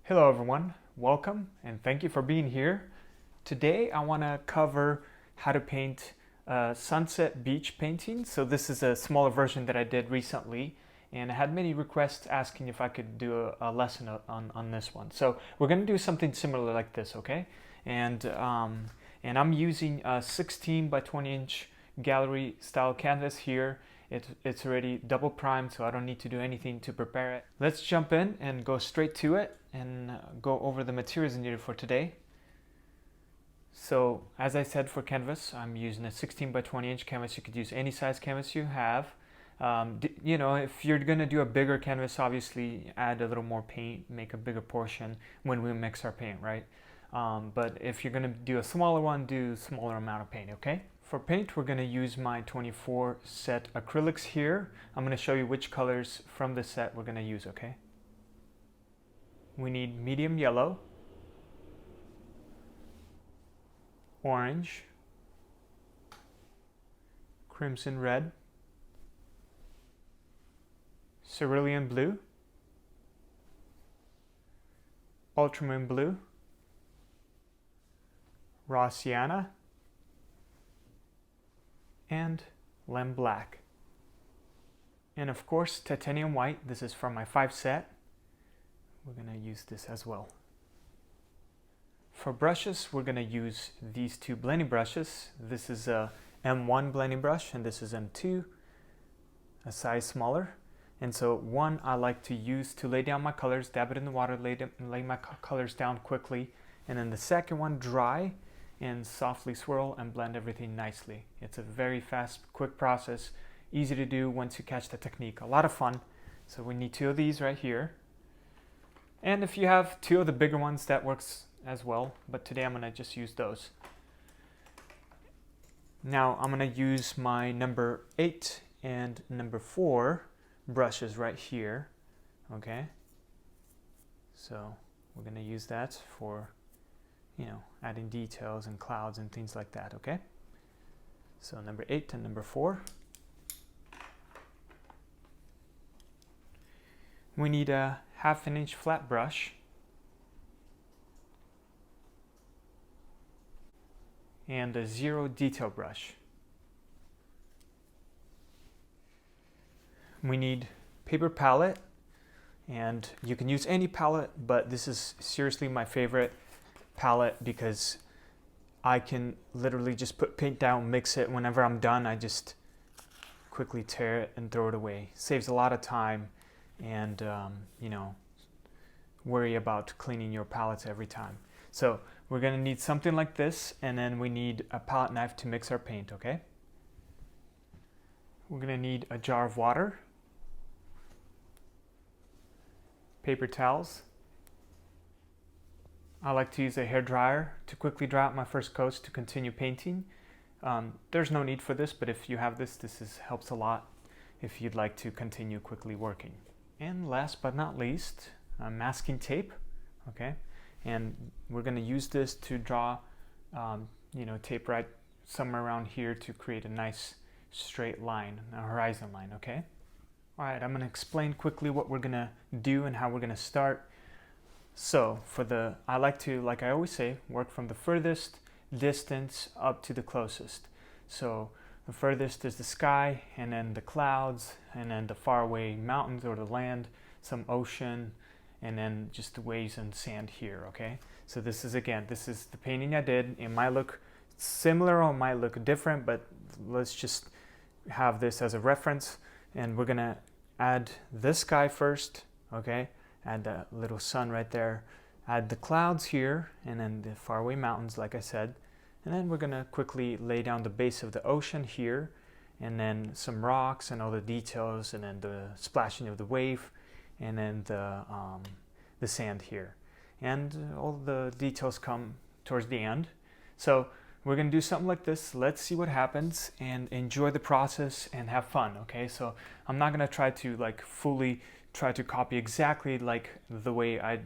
Hello everyone, welcome and thank you for being here. Today I want to cover how to paint a sunset beach painting. So this is a smaller version that I did recently and I had many requests asking if I could do a lesson on this one. So we're going to do something similar like this, okay? And I'm using a 16 by 20 inch gallery style canvas here. It's already double primed, so I don't need to do anything to prepare it. Let's jump in and go straight to it and go over the materials needed for today. So as I said, for canvas, I'm using a 16 by 20 inch canvas. You could use any size canvas you have. If you're going to do a bigger canvas, obviously add a little more paint, make a bigger portion when we mix our paint, right? But if you're going to do a smaller one, do a smaller amount of paint, okay? For paint, we're going to use my 24 set acrylics here. I'm going to show you which colors from the set we're going to use, okay? We need medium yellow, orange, crimson red, cerulean blue, ultramarine blue, raw sienna, and lamp black. And of course, titanium white. This is from my 5 set. We're going to use this as well. For brushes, we're going to use these two blending brushes. This is a M1 blending brush and this is M2, a size smaller. And so one I like to use to lay down my colors, dab it in the water, lay my colors down quickly. And then the second one, dry and softly swirl and blend everything nicely. It's a very fast, quick process, easy to do once you catch the technique. A lot of fun. So we need 2 of these right here. And if you have 2 of the bigger ones, that works as well. But today I'm gonna just use those. Now I'm gonna use my number 8 and number 4 brushes right here, okay? So we're gonna use that for adding details and clouds and things like that, okay? So number 8 and number 4. We need a 1/2 inch flat brush and a 0 detail brush. We need paper palette, and you can use any palette, but this is seriously my favorite palette because I can literally just put paint down, mix it. Whenever I'm done, I just quickly tear it and throw it away. Saves a lot of time and worry about cleaning your palettes every time. So we're going to need something like this, and then we need a palette knife to mix our paint, okay? We're going to need a jar of water, paper towels. I like to use a hair dryer to quickly dry out my first coats to continue painting. There's no need for this, but if you have this helps a lot if you'd like to continue quickly working. And last but not least, masking tape, okay? And we're going to use this to draw, tape right somewhere around here to create a nice straight line, a horizon line, okay? All right, I'm going to explain quickly what we're going to do and how we're going to start. So I like to, like I always say, work from the furthest distance up to the closest. So the furthest is the sky, and then the clouds, and then the faraway mountains or the land, some ocean, and then just the waves and sand here, okay? So this is the painting I did. It might look similar or might look different, but let's just have this as a reference. And we're gonna add the sky first, okay? Add the little sun right there. Add the clouds here, and then the faraway mountains, like I said. And then we're gonna quickly lay down the base of the ocean here, and then some rocks and all the details, and then the splashing of the wave, and then the sand here. And all the details come towards the end. So we're gonna do something like this. Let's see what happens and enjoy the process and have fun, okay? So I'm not gonna try to fully try to copy exactly like the way I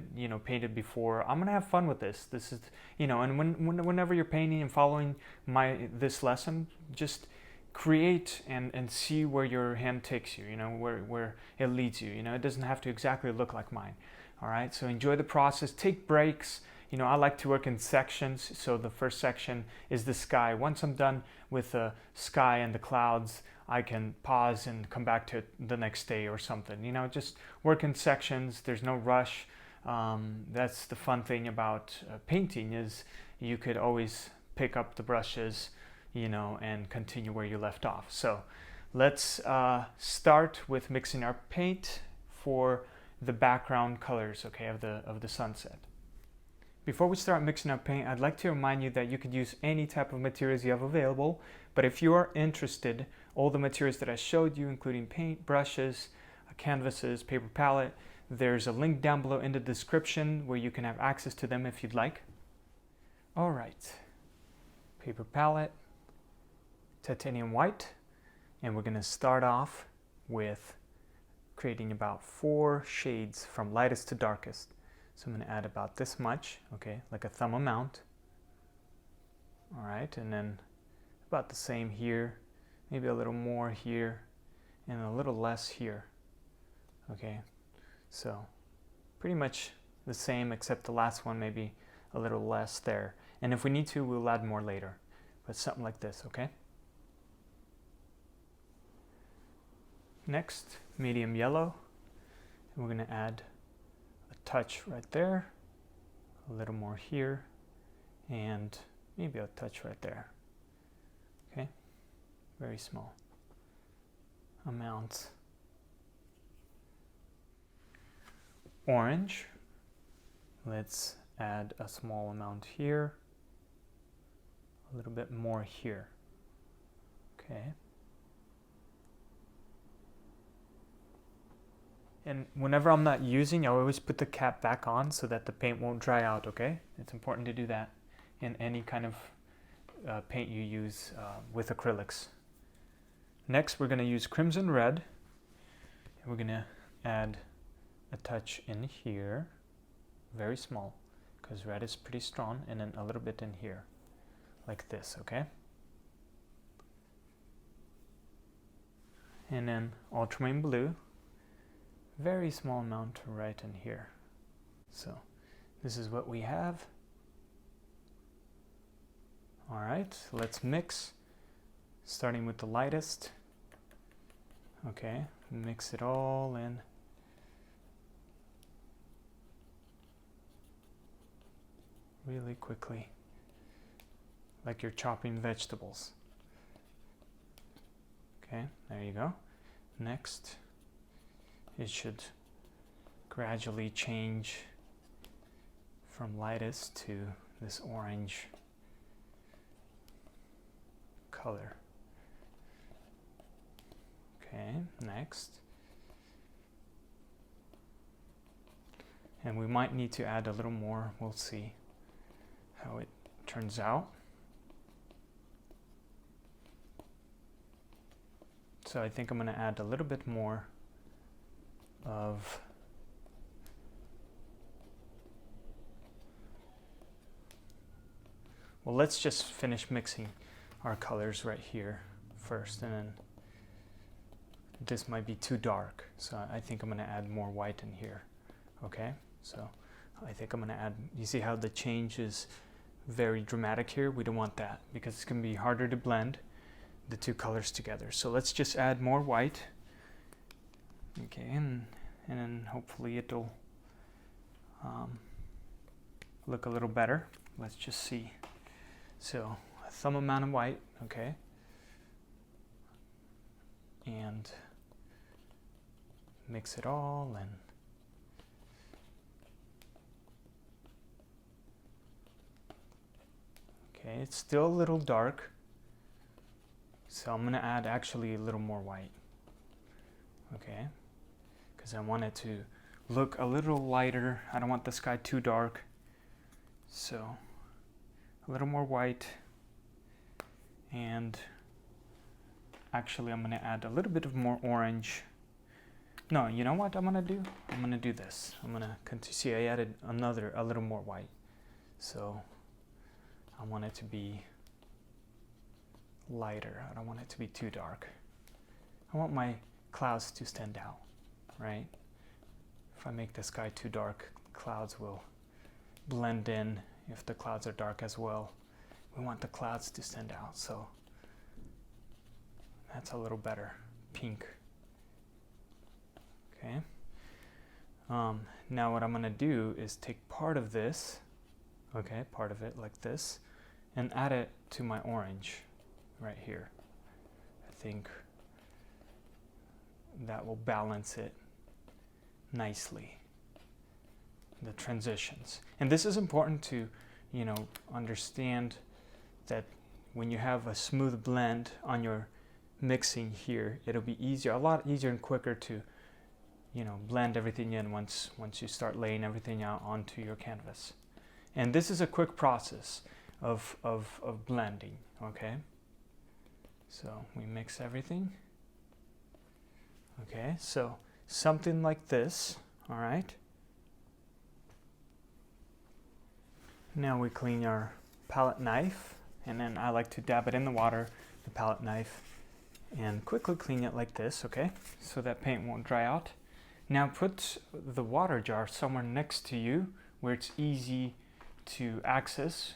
painted before. I'm gonna have fun with this. This is and whenever you're painting and following this lesson, just create and see where your hand takes you, where it leads you. It doesn't have to exactly look like mine. All right, so enjoy the process, take breaks. You know, I like to work in sections. So the first section is the sky. Once I'm done with the sky and the clouds, I can pause and come back to it the next day or something. You know, just work in sections. There's no rush. That's the fun thing about painting, is you could always pick up the brushes, you know, and continue where you left off. So let's start with mixing our paint for the background colors, okay, of the sunset. Before we start mixing up paint, I'd like to remind you that you could use any type of materials you have available, but if you are interested, all the materials that I showed you, including paint, brushes, canvases, paper palette, there's a link down below in the description where you can have access to them if you'd like. All right, paper palette, titanium white, and we're going to start off with creating about 4 shades from lightest to darkest. So I'm going to add about this much, okay, like a thumb amount. All right, and then about the same here, maybe a little more here, and a little less here, okay. So pretty much the same, except the last one maybe a little less there. And if we need to, we'll add more later, but something like this, okay. Next, medium yellow, and we're going to add a touch right there, a little more here, and maybe a touch right there, okay, very small amounts. Orange, let's add a small amount here, a little bit more here, okay. And whenever I'm not using, I always put the cap back on so that the paint won't dry out, okay? It's important to do that in any kind of paint you use with acrylics. Next, we're going to use crimson red. And we're going to add a touch in here, very small, because red is pretty strong, and then a little bit in here, like this, okay? And then ultramarine blue. Very small amount right in here. So this is what we have. All right, let's mix, starting with the lightest. Okay, mix it all in. Really quickly, like you're chopping vegetables. Okay, there you go. Next, it should gradually change from lightest to this orange color. Okay, next. And we might need to add a little more. We'll see how it turns out. So I think I'm going to add a little bit more of well, let's just finish mixing our colors right here first, and then this might be too dark, so I think I'm going to add more white in here. Okay, so I think I'm going to add, you see how the change is very dramatic here? We don't want that because it's going to be harder to blend the two colors together. So let's just add more white. Okay, and then hopefully it'll look a little better. Let's just see. So a thumb amount of white, okay, and mix it all in. Okay, it's still a little dark, so I'm going to add actually a little more white. Okay, because I want it to look a little lighter. I don't want the sky too dark, so a little more white. And actually I'm going to add a little bit of more orange. No, you know what I'm going to do? I'm going to do this. I'm going to see I added a little more white. So I want it to be lighter. I don't want it to be too dark. I want my clouds to stand out, right? If I make the sky too dark, clouds will blend in if the clouds are dark as well. We want the clouds to stand out, so that's a little better pink. Okay. Now what I'm going to do is take part of this, okay, part of it like this, and add it to my orange right here. I think that will balance it nicely, the transitions. And this is important to, you know, understand that when you have a smooth blend on your mixing here, it'll be easier, a lot easier and quicker to, you know, blend everything in once you start laying everything out onto your canvas. And this is a quick process of blending, okay? So we mix everything. Okay, so something like this, all right? Now we clean our palette knife, and then I like to dab it in the water, the palette knife, and quickly clean it like this, okay? So that paint won't dry out. Now put the water jar somewhere next to you where it's easy to access,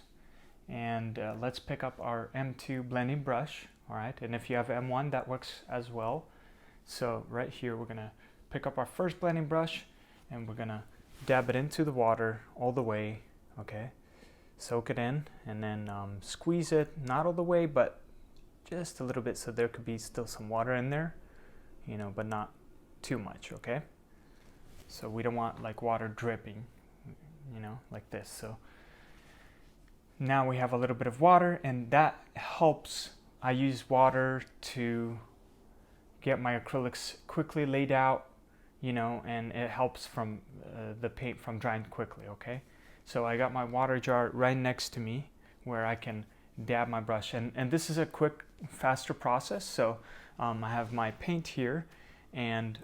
and let's pick up our M2 blending brush, all right? And if you have M1, that works as well. So right here, we're gonna pick up our first blending brush, and we're gonna dab it into the water all the way, okay? Soak it in, and then squeeze it, not all the way, but just a little bit, so there could be still some water in there, you know, but not too much, okay? So we don't want like water dripping, you know, like this. So now we have a little bit of water, and that helps. I use water to get my acrylics quickly laid out, you know, and it helps from the paint from drying quickly, okay? So I got my water jar right next to me where I can dab my brush, and this is a quick, faster process. So I have my paint here, and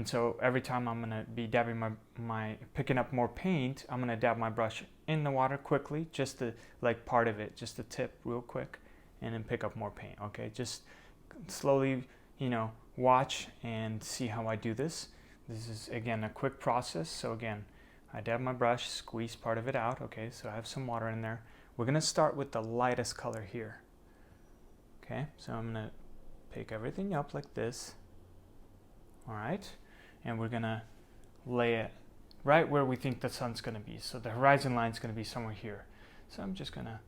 so every time I'm gonna be dabbing picking up more paint, I'm gonna dab my brush in the water quickly, just the like part of it, just the tip real quick, and then pick up more paint, okay? Just slowly, you know, watch and see how I do this. This is, again, a quick process. So again, I dab my brush, squeeze part of it out, okay? So I have some water in there. We're gonna start with the lightest color here. Okay, so I'm gonna pick everything up like this. All right, and we're gonna lay it right where we think the sun's gonna be. So the horizon line is gonna be somewhere here. So I'm just gonna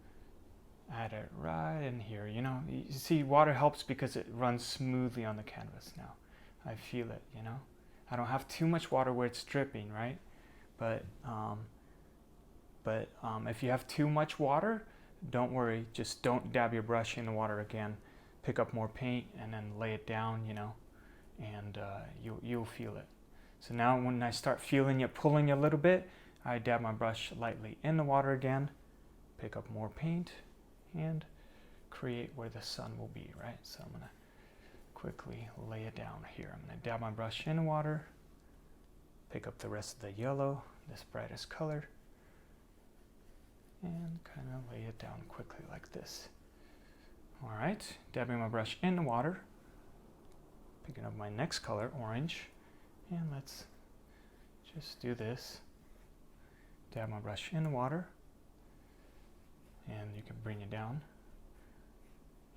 add it right in here. You know, you see, water helps because it runs smoothly on the canvas now. I feel it, you know. I don't have too much water where it's dripping, right? But if you have too much water, don't worry. Just don't dab your brush in the water again. Pick up more paint and then lay it down, you know, and you'll feel it. So now when I start feeling it pulling a little bit, I dab my brush lightly in the water again, pick up more paint, and create where the sun will be, right? So I'm gonna quickly lay it down here. I'm gonna dab my brush in the water, pick up the rest of the yellow, this brightest color, and kind of lay it down quickly like this. All right, dabbing my brush in the water, picking up my next color, orange, and let's just do this. Dab my brush in the water, and you can bring it down.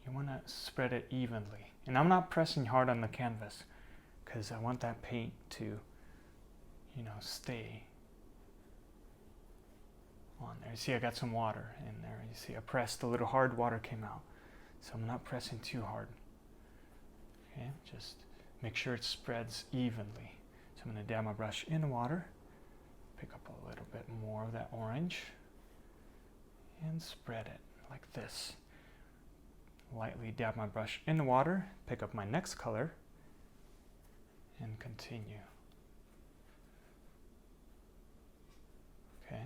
You want to spread it evenly. And I'm not pressing hard on the canvas because I want that paint to, you know, stay on there. You see I got some water in there. You see I pressed a little hard, water came out. So I'm not pressing too hard. Okay, just make sure it spreads evenly. So I'm going to dab my brush in the water, pick up a little bit more of that orange, and spread it like this. Lightly dab my brush in the water, pick up my next color, and continue. Okay,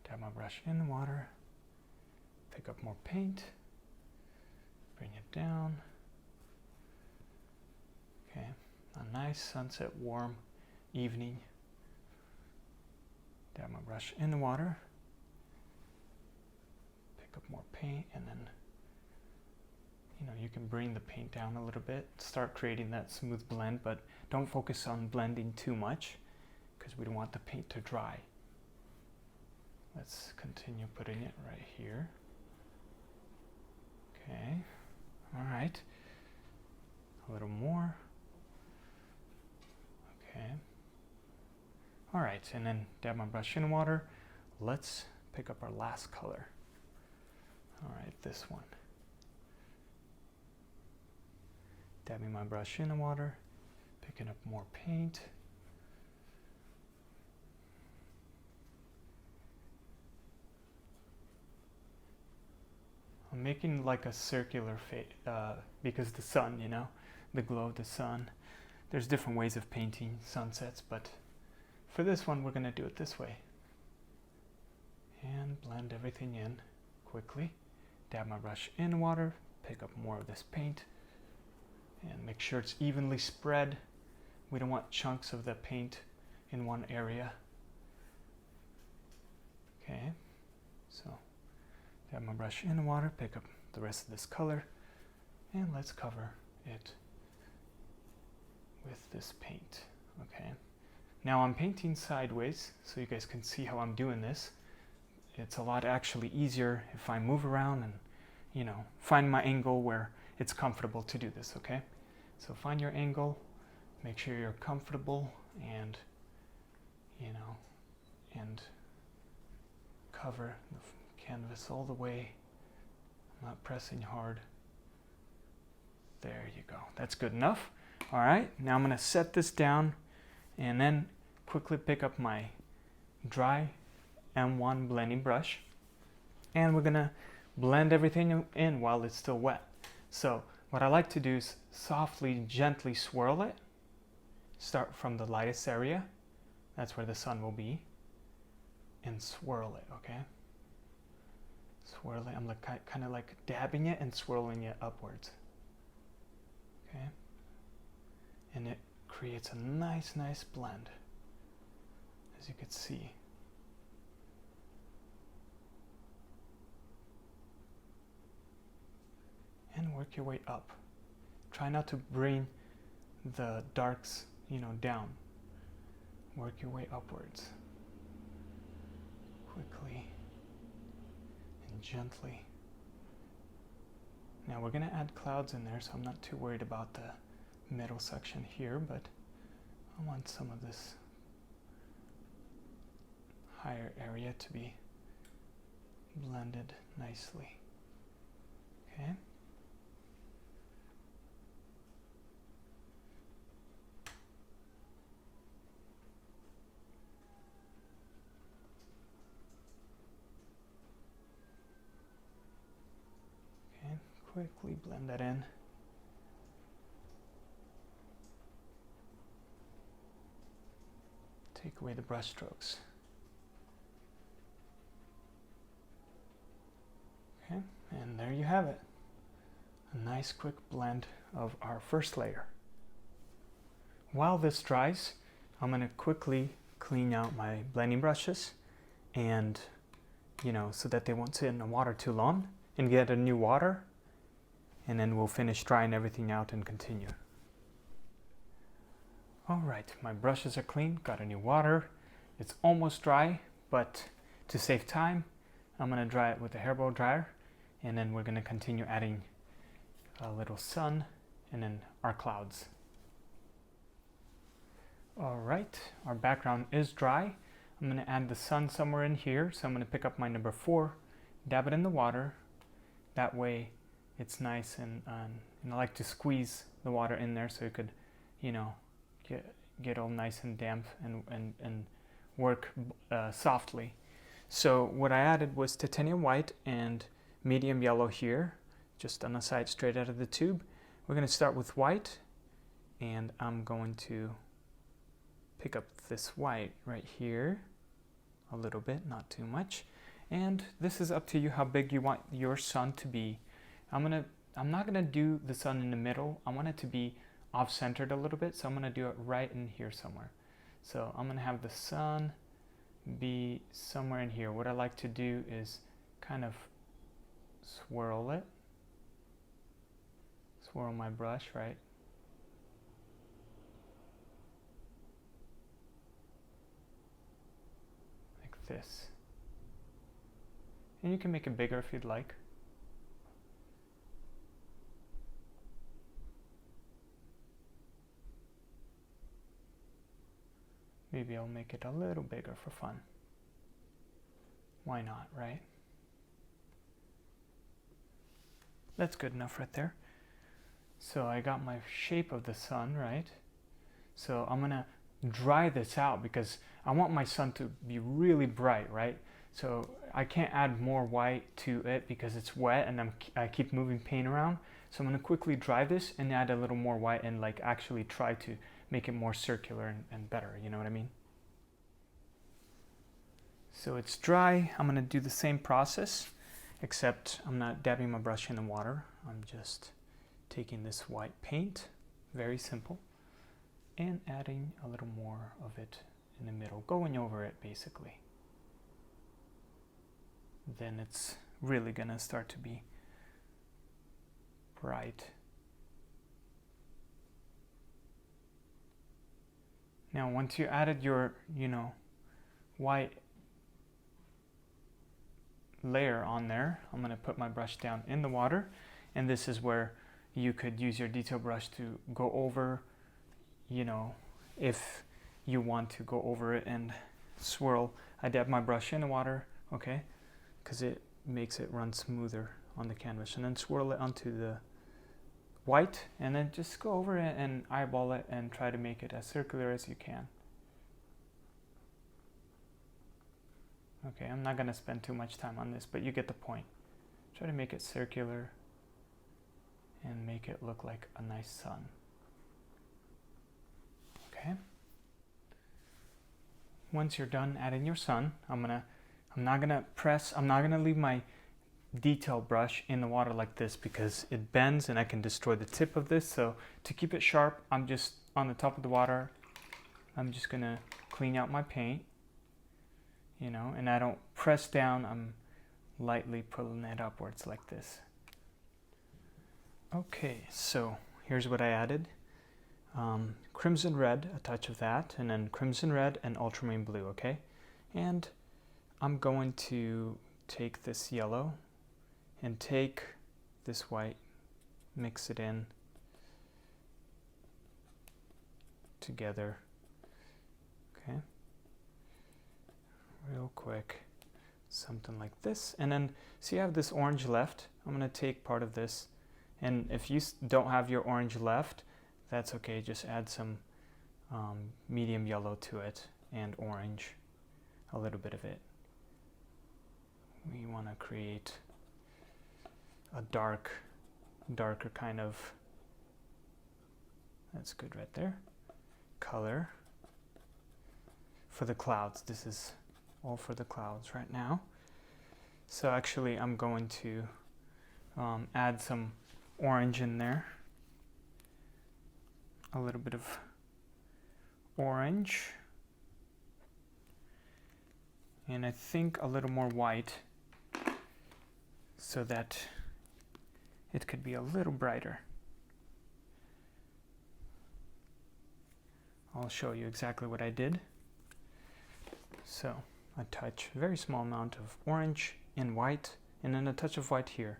dab my brush in the water, pick up more paint, bring it down. Okay, a nice sunset, warm evening. Dab my brush in the water, pick up more paint, and then, you know, you can bring the paint down a little bit, start creating that smooth blend, but don't focus on blending too much because we don't want the paint to dry. Let's continue putting it right here. Okay, all right, a little more. Okay, all right, and then dab my brush in water. Let's pick up our last color. All right, this one. Dabbing my brush in the water, picking up more paint. I'm making like a circular because the sun, you know, the glow of the sun. There's different ways of painting sunsets, but for this one, we're gonna do it this way. And blend everything in quickly. Dab my brush in water, pick up more of this paint, and make sure it's evenly spread. We don't want chunks of the paint in one area. Okay, so dab my brush in water, pick up the rest of this color, and let's cover it with this paint. Okay, now I'm painting sideways so you guys can see how I'm doing this. It's a lot actually easier if I move around and, you know, find my angle where it's comfortable to do this. Okay, so find your angle, make sure you're comfortable, and, you know, and cover the canvas all the way. I'm not pressing hard. There you go. That's good enough. All right, now I'm going to set this down and then quickly pick up my dry M1 blending brush, and we're going to blend everything in while it's still wet. So what I like to do is softly, gently swirl it. Start from the lightest area. That's where the sun will be. And swirl it, okay? Swirl it. I'm like kind of like dabbing it and swirling it upwards. Okay? And it creates a nice blend, as you can see. And work your way up. Try not to bring the darks, you know, down. Work your way upwards. Quickly and gently. Now we're going to add clouds in there, so I'm not too worried about the middle section here, but I want some of this higher area to be blended nicely. Okay? Quickly blend that in. Take away the brush strokes. Okay, and there you have it. A nice quick blend of our first layer. While this dries, I'm going to quickly clean out my blending brushes, and, you know, so that they won't sit in the water too long, and get a new water. And then we'll finish drying everything out and continue. All right, my brushes are clean, got a new water. It's almost dry, but to save time, I'm gonna dry it with a hairball dryer, and then we're gonna continue adding a little sun and then our clouds. All right, our background is dry. I'm gonna add the sun somewhere in here. So I'm gonna pick up my number 4, dab it in the water. That way it's nice, and I like to squeeze the water in there so it could, you know, get all nice and damp and work softly. So what I added was titanium white and medium yellow here, just on the side straight out of the tube. We're going to start with white, and I'm going to pick up this white right here a little bit, not too much. And this is up to you how big you want your sun to be. I'm not gonna do the sun in the middle. I want it to be off-centered a little bit, so I'm gonna do it right in here somewhere. So I'm gonna have the sun be somewhere in here. What I like to do is kind of swirl it. Swirl my brush, right? like this. And you can make it bigger if you'd like. Maybe I'll make it a little bigger for fun. Why not, right? That's good enough right there. So I got my shape of the sun, right? So I'm gonna dry this out because I want my sun to be really bright, right? So I can't add more white to it because it's wet and I keep moving paint around. So I'm gonna quickly dry this and add a little more white and like actually try to make it more circular and better, you know what I mean? So it's dry. I'm gonna do the same process, except I'm not dabbing my brush in the water. I'm just taking this white paint, very simple, and adding a little more of it in the middle, going over it basically. Then it's really gonna start to be bright. Now once you added your, white layer on there, I'm going to put my brush down in the water, and this is where you could use your detail brush to go over, if you want to go over it and swirl. I dab my brush in the water, okay, because it makes it run smoother on the canvas, and then swirl it onto the white, and then just go over it and eyeball it and try to make it as circular as you can. Okay, I'm not going to spend too much time on this, but you get the point. Try to make it circular and make it look like a nice sun. Okay. Once you're done adding your sun, I'm not gonna leave my detail brush in the water like this because it bends and I can destroy the tip of this. So to keep it sharp, I'm just on the top of the water. I'm just gonna clean out my paint. And I don't press down, I'm lightly pulling it upwards like this. Okay, so here's what I added. Crimson red, a touch of that, and then crimson red and ultramarine blue, okay? And I'm going to take this yellow and take this white, mix it in together, okay? Real quick, something like this. And then see, I have this orange left. I'm gonna take part of this, and if you don't have your orange left, that's okay, just add some medium yellow to it and orange, a little bit of it. We want to create a darker kind of, that's good right there, color for the clouds. This is all for the clouds right now. So actually I'm going to add some orange in there, a little bit of orange, and I think a little more white so that it could be a little brighter. I'll show you exactly what I did. So a touch, very small amount of orange and white, and then a touch of white here.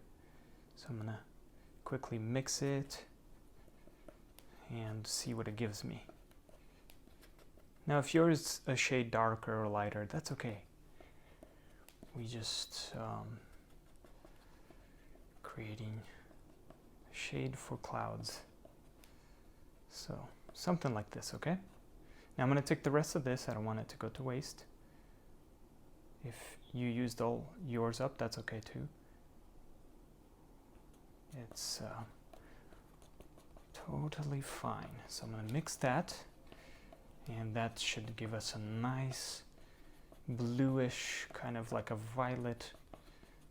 So I'm gonna quickly mix it and see what it gives me. Now if yours is a shade darker or lighter, that's okay. We just creating a shade for clouds. So something like this, okay? Now I'm going to take the rest of this. I don't want it to go to waste. If you used all yours up, that's okay too. It's totally fine. So I'm going to mix that, and that should give us a nice bluish, kind of like a violet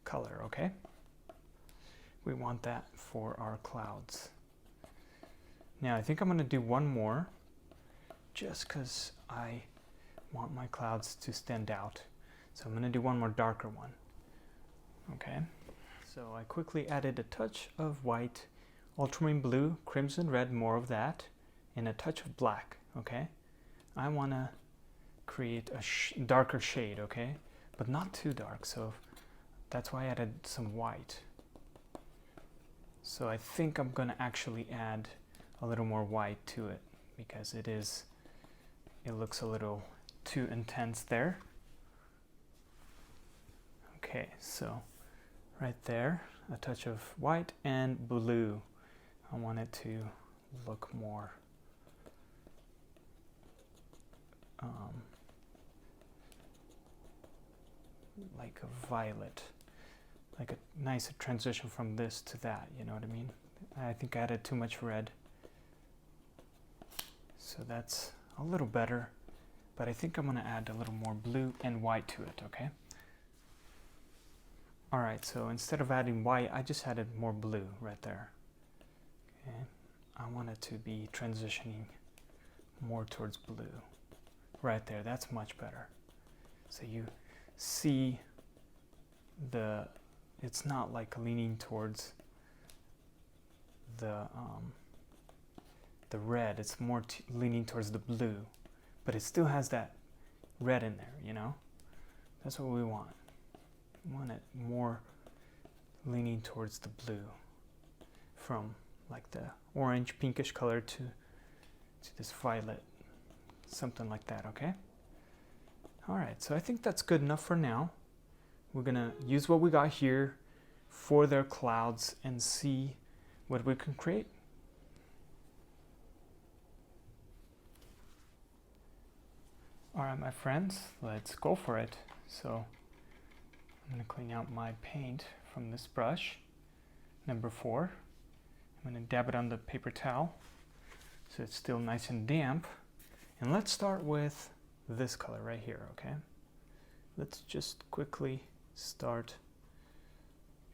color, okay? We want that for our clouds. Now I think I'm going to do one more, just because I want my clouds to stand out. So I'm going to do one more darker one. Okay, so I quickly added a touch of white, ultramarine blue, crimson red, more of that, and a touch of black. Okay, I want to create a darker shade. Okay, but not too dark, so that's why I added some white. So I think I'm gonna actually add a little more white to it because it looks a little too intense there. Okay, so right there, a touch of white and blue. I want it to look more like a violet, like a nice transition from this to that, you know what I mean? I think I added too much red. So that's a little better, but I think I'm gonna add a little more blue and white to it, okay? All right, so instead of adding white, I just added more blue right there. Okay, I want it to be transitioning more towards blue. Right there, that's much better. So you see it's not like leaning towards the red, it's more leaning towards the blue, but it still has that red in there, you know? That's what we want. We want it more leaning towards the blue, from like the orange pinkish color to this violet, something like that, okay? All right, so I think that's good enough for now. We're gonna use what we got here for their clouds and see what we can create. All right, my friends, let's go for it. So I'm gonna clean out my paint from this brush, number 4. I'm gonna dab it on the paper towel so it's still nice and damp. And let's start with this color right here, okay? Let's just quickly start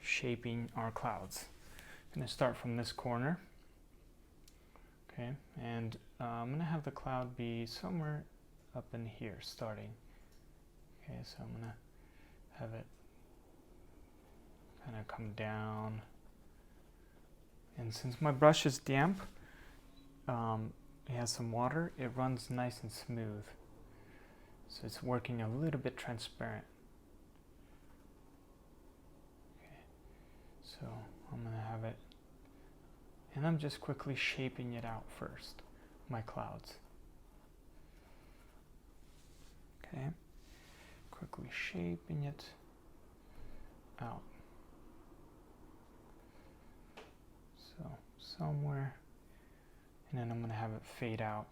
shaping our clouds. I'm gonna start from this corner, okay? And I'm gonna have the cloud be somewhere up in here starting. Okay, so I'm gonna have it kind of come down. And since my brush is damp, it has some water, it runs nice and smooth. So it's working a little bit transparent. Okay, so I'm gonna have it, and I'm just quickly shaping it out first, my clouds. Okay, quickly shaping it out. So somewhere, and then I'm gonna have it fade out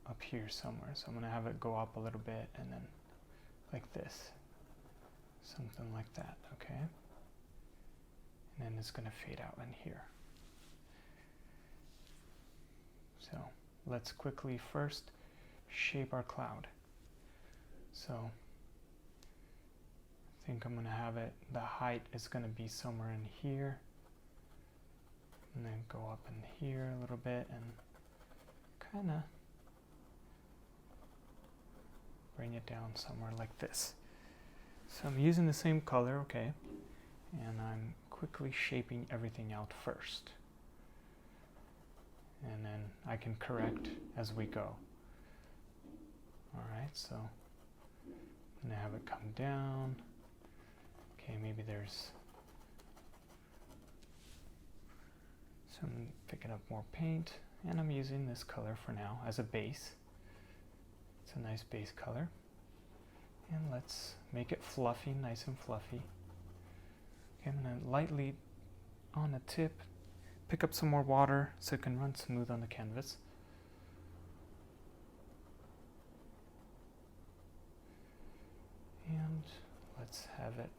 up here somewhere. So I'm gonna have it go up a little bit and then like this, something like that, okay? And then it's gonna fade out in here. So let's quickly first shape our cloud. So I think I'm gonna have it, the height is gonna be somewhere in here, and then go up in here a little bit and kinda bring it down somewhere like this. So I'm using the same color, okay, and I'm quickly shaping everything out first. And then I can correct as we go. All right, so I'm gonna have it come down. Okay, maybe there's some, picking up more paint, and I'm using this color for now as a base. It's a nice base color. And let's make it fluffy, nice and fluffy. Okay, I'm gonna lightly on the tip pick up some more water so it can run smooth on the canvas. And let's have it,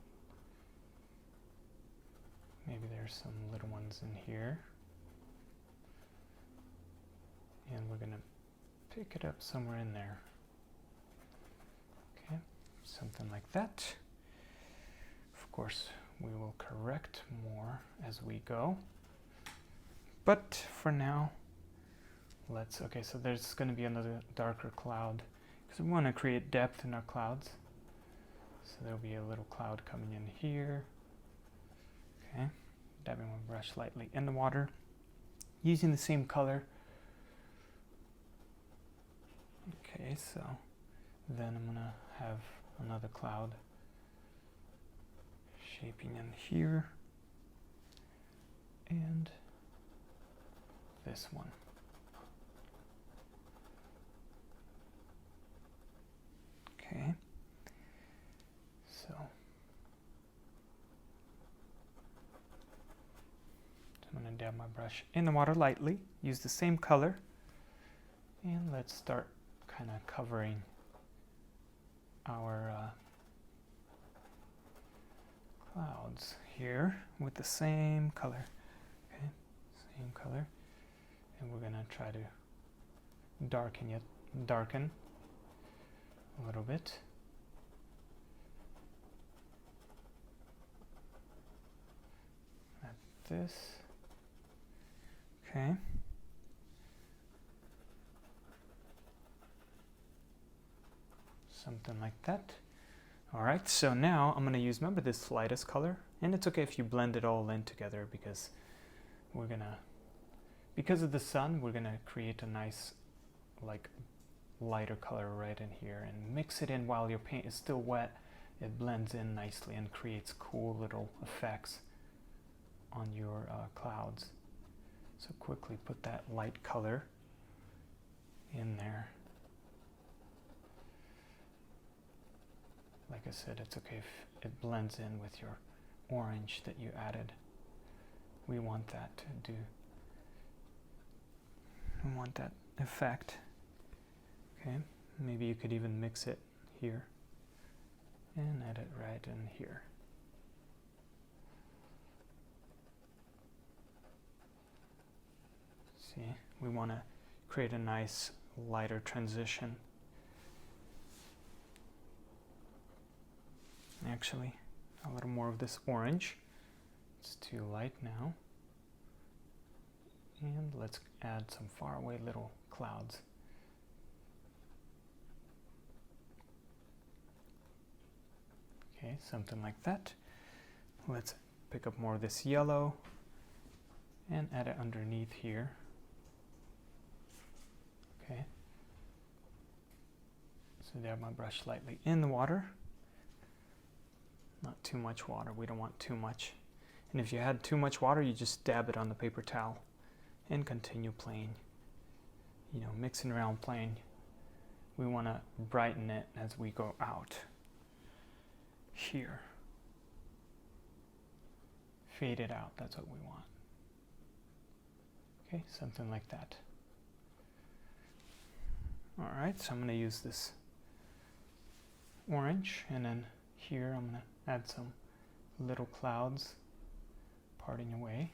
maybe there's some little ones in here. And we're gonna pick it up somewhere in there. Okay, something like that. Of course, we will correct more as we go. But for now, okay, so there's going to be another darker cloud because we want to create depth in our clouds. So there'll be a little cloud coming in here. Okay, dabbing my brush lightly in the water, using the same color. Okay, so Then I'm gonna have another cloud shaping in here, and this one. Okay, so I'm going to dab my brush in the water lightly, use the same color, and let's start kind of covering our clouds here with the same color. Okay, same color, and we're going to try to darken a little bit. Like this. Okay. Something like that. Alright, so now I'm going to use, remember this lightest color? And it's okay if you blend it all in together because we're going to, because of the sun, we're going to create a nice, like, lighter color right in here and mix it in while your paint is still wet. It blends in nicely and creates cool little effects on your clouds. So quickly put that light color in there. Like I said, it's okay if it blends in with your orange that you added. We want that to do, we want that effect. Okay, maybe you could even mix it here and add it right in here. See, we want to create a nice lighter transition. Actually, a little more of this orange. It's too light now. And let's add some faraway little clouds. Okay, something like that. Let's pick up more of this yellow and add it underneath here. Okay. So dab my brush lightly in the water. Not too much water, we don't want too much. And if you had too much water, you just dab it on the paper towel and continue playing. You know, mixing around playing. We want to brighten it as we go out. Here. Fade it out, that's what we want. Okay, something like that. Alright, so I'm going to use this orange, and then here I'm going to add some little clouds parting away.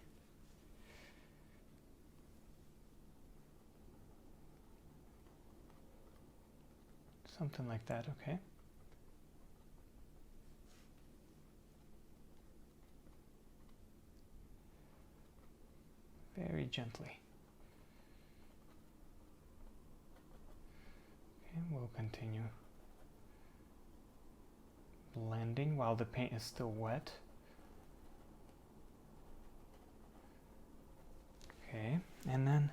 Something like that, okay. Very gently. Okay, we'll continue blending while the paint is still wet. Okay, and then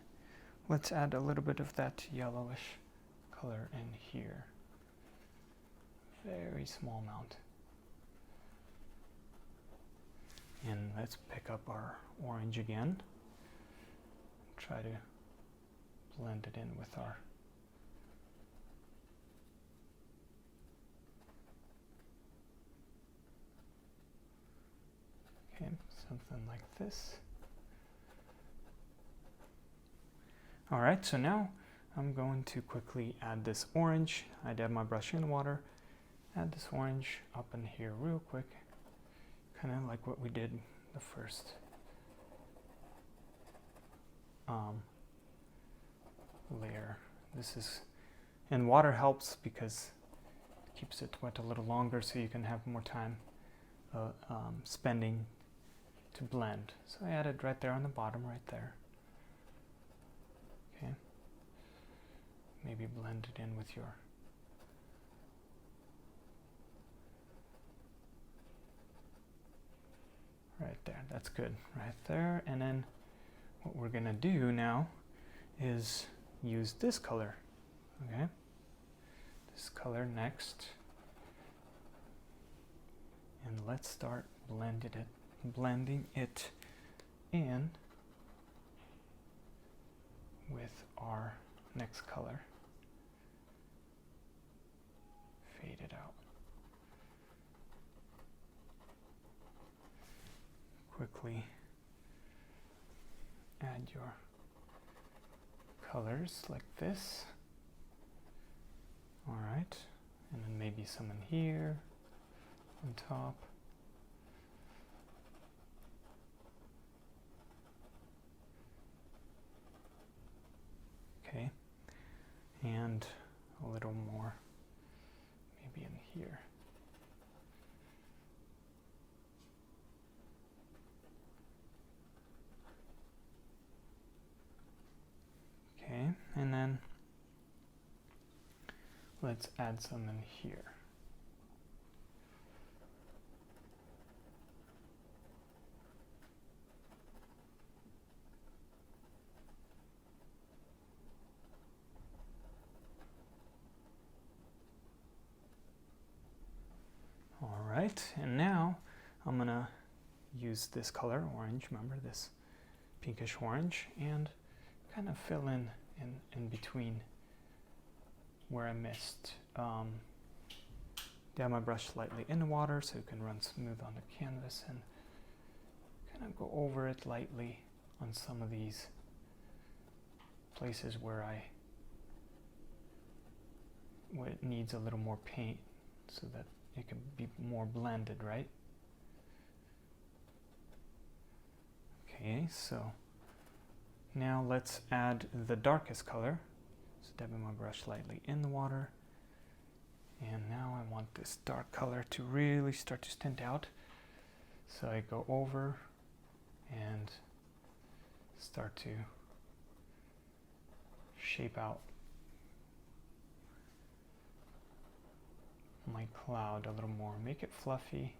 let's add a little bit of that yellowish color in here. Very small amount. And let's pick up our orange again. Try to blend it in with our something like this. Alright, so now I'm going to quickly add this orange. I dab my brush in the water, add this orange up in here real quick, kind of like what we did the first layer. This is, and water helps because it keeps it wet a little longer so you can have more time spending to blend. So I added right there on the bottom, right there. Okay. Maybe blend it in with your right there. That's good. Right there. And then what we're gonna do now is use this color. Okay. this color next. And let's start blending it in with our next color. Fade it out. Quickly add your colors like this. All right, and then maybe some in here on top. Okay, and a little more maybe in here. Okay, and then let's add some in here. All right, and now I'm gonna use this color, orange, remember this pinkish orange, and kind of fill in between where I missed. Dab my brush lightly in the water so it can run smooth on the canvas, and kind of go over it lightly on some of these places where it needs a little more paint so that it can be more blended, right? Okay, so now let's add the darkest color. So dabbing my brush lightly in the water. And now I want this dark color to really start to stand out. So I go over and start to shape out my cloud a little more. Make it fluffy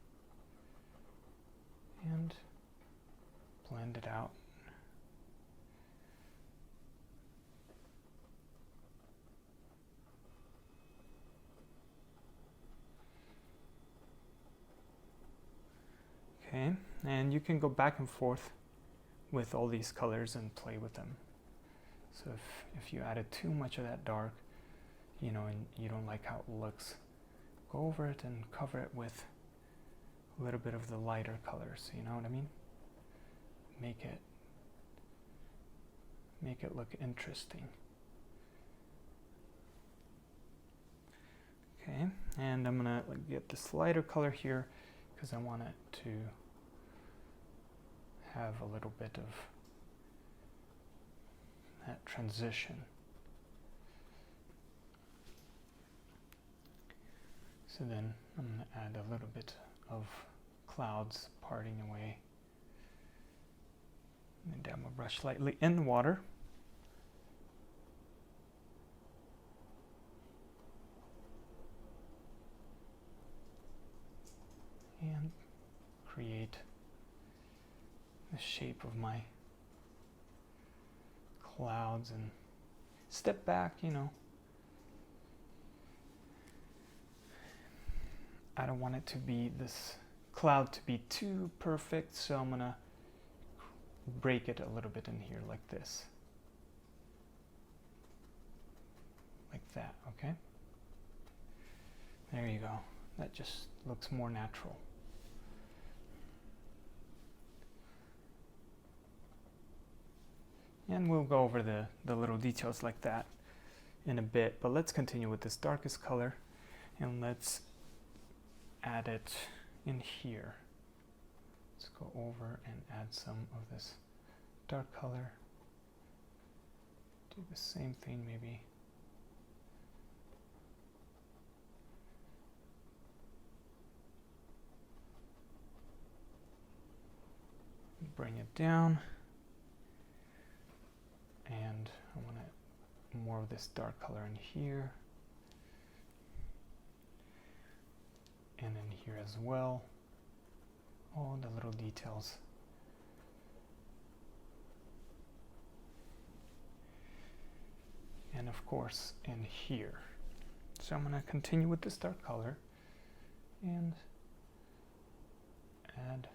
and blend it out. Okay, and you can go back and forth with all these colors and play with them. So if you added too much of that dark, and you don't like how it looks, go over it and cover it with a little bit of the lighter colors, you know what I mean? Make it look interesting. Okay, and I'm gonna get this lighter color here because I want it to have a little bit of that transition. So then I'm going to add a little bit of clouds parting away. And dab my brush lightly in the water. And create the shape of my clouds and step back, I don't want it to be this cloud to be too perfect, so I'm gonna break it a little bit in here like this. Like that, okay? There you go. That just looks more natural. And we'll go over the little details like that in a bit, but let's continue with this darkest color and let's add it in here. Let's go over and add some of this dark color. Do the same thing maybe. Bring it down. And I want more of this dark color in here. And in here as well. All the little details. And of course in here. So I'm going to continue with this dark color and add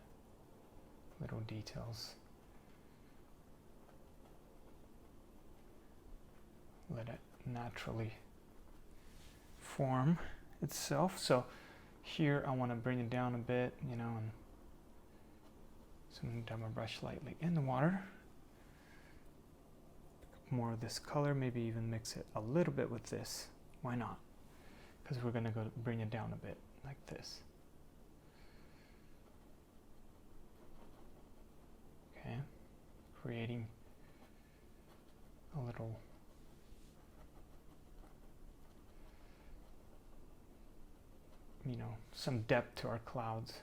little details. Let it naturally form itself. So here I want to bring it down a bit, you know, and so I'm going to dab my brush lightly in the water. More of this color, maybe even mix it a little bit with this. Why not? Because we're going to go bring it down a bit like this. Okay, creating a little some depth to our clouds.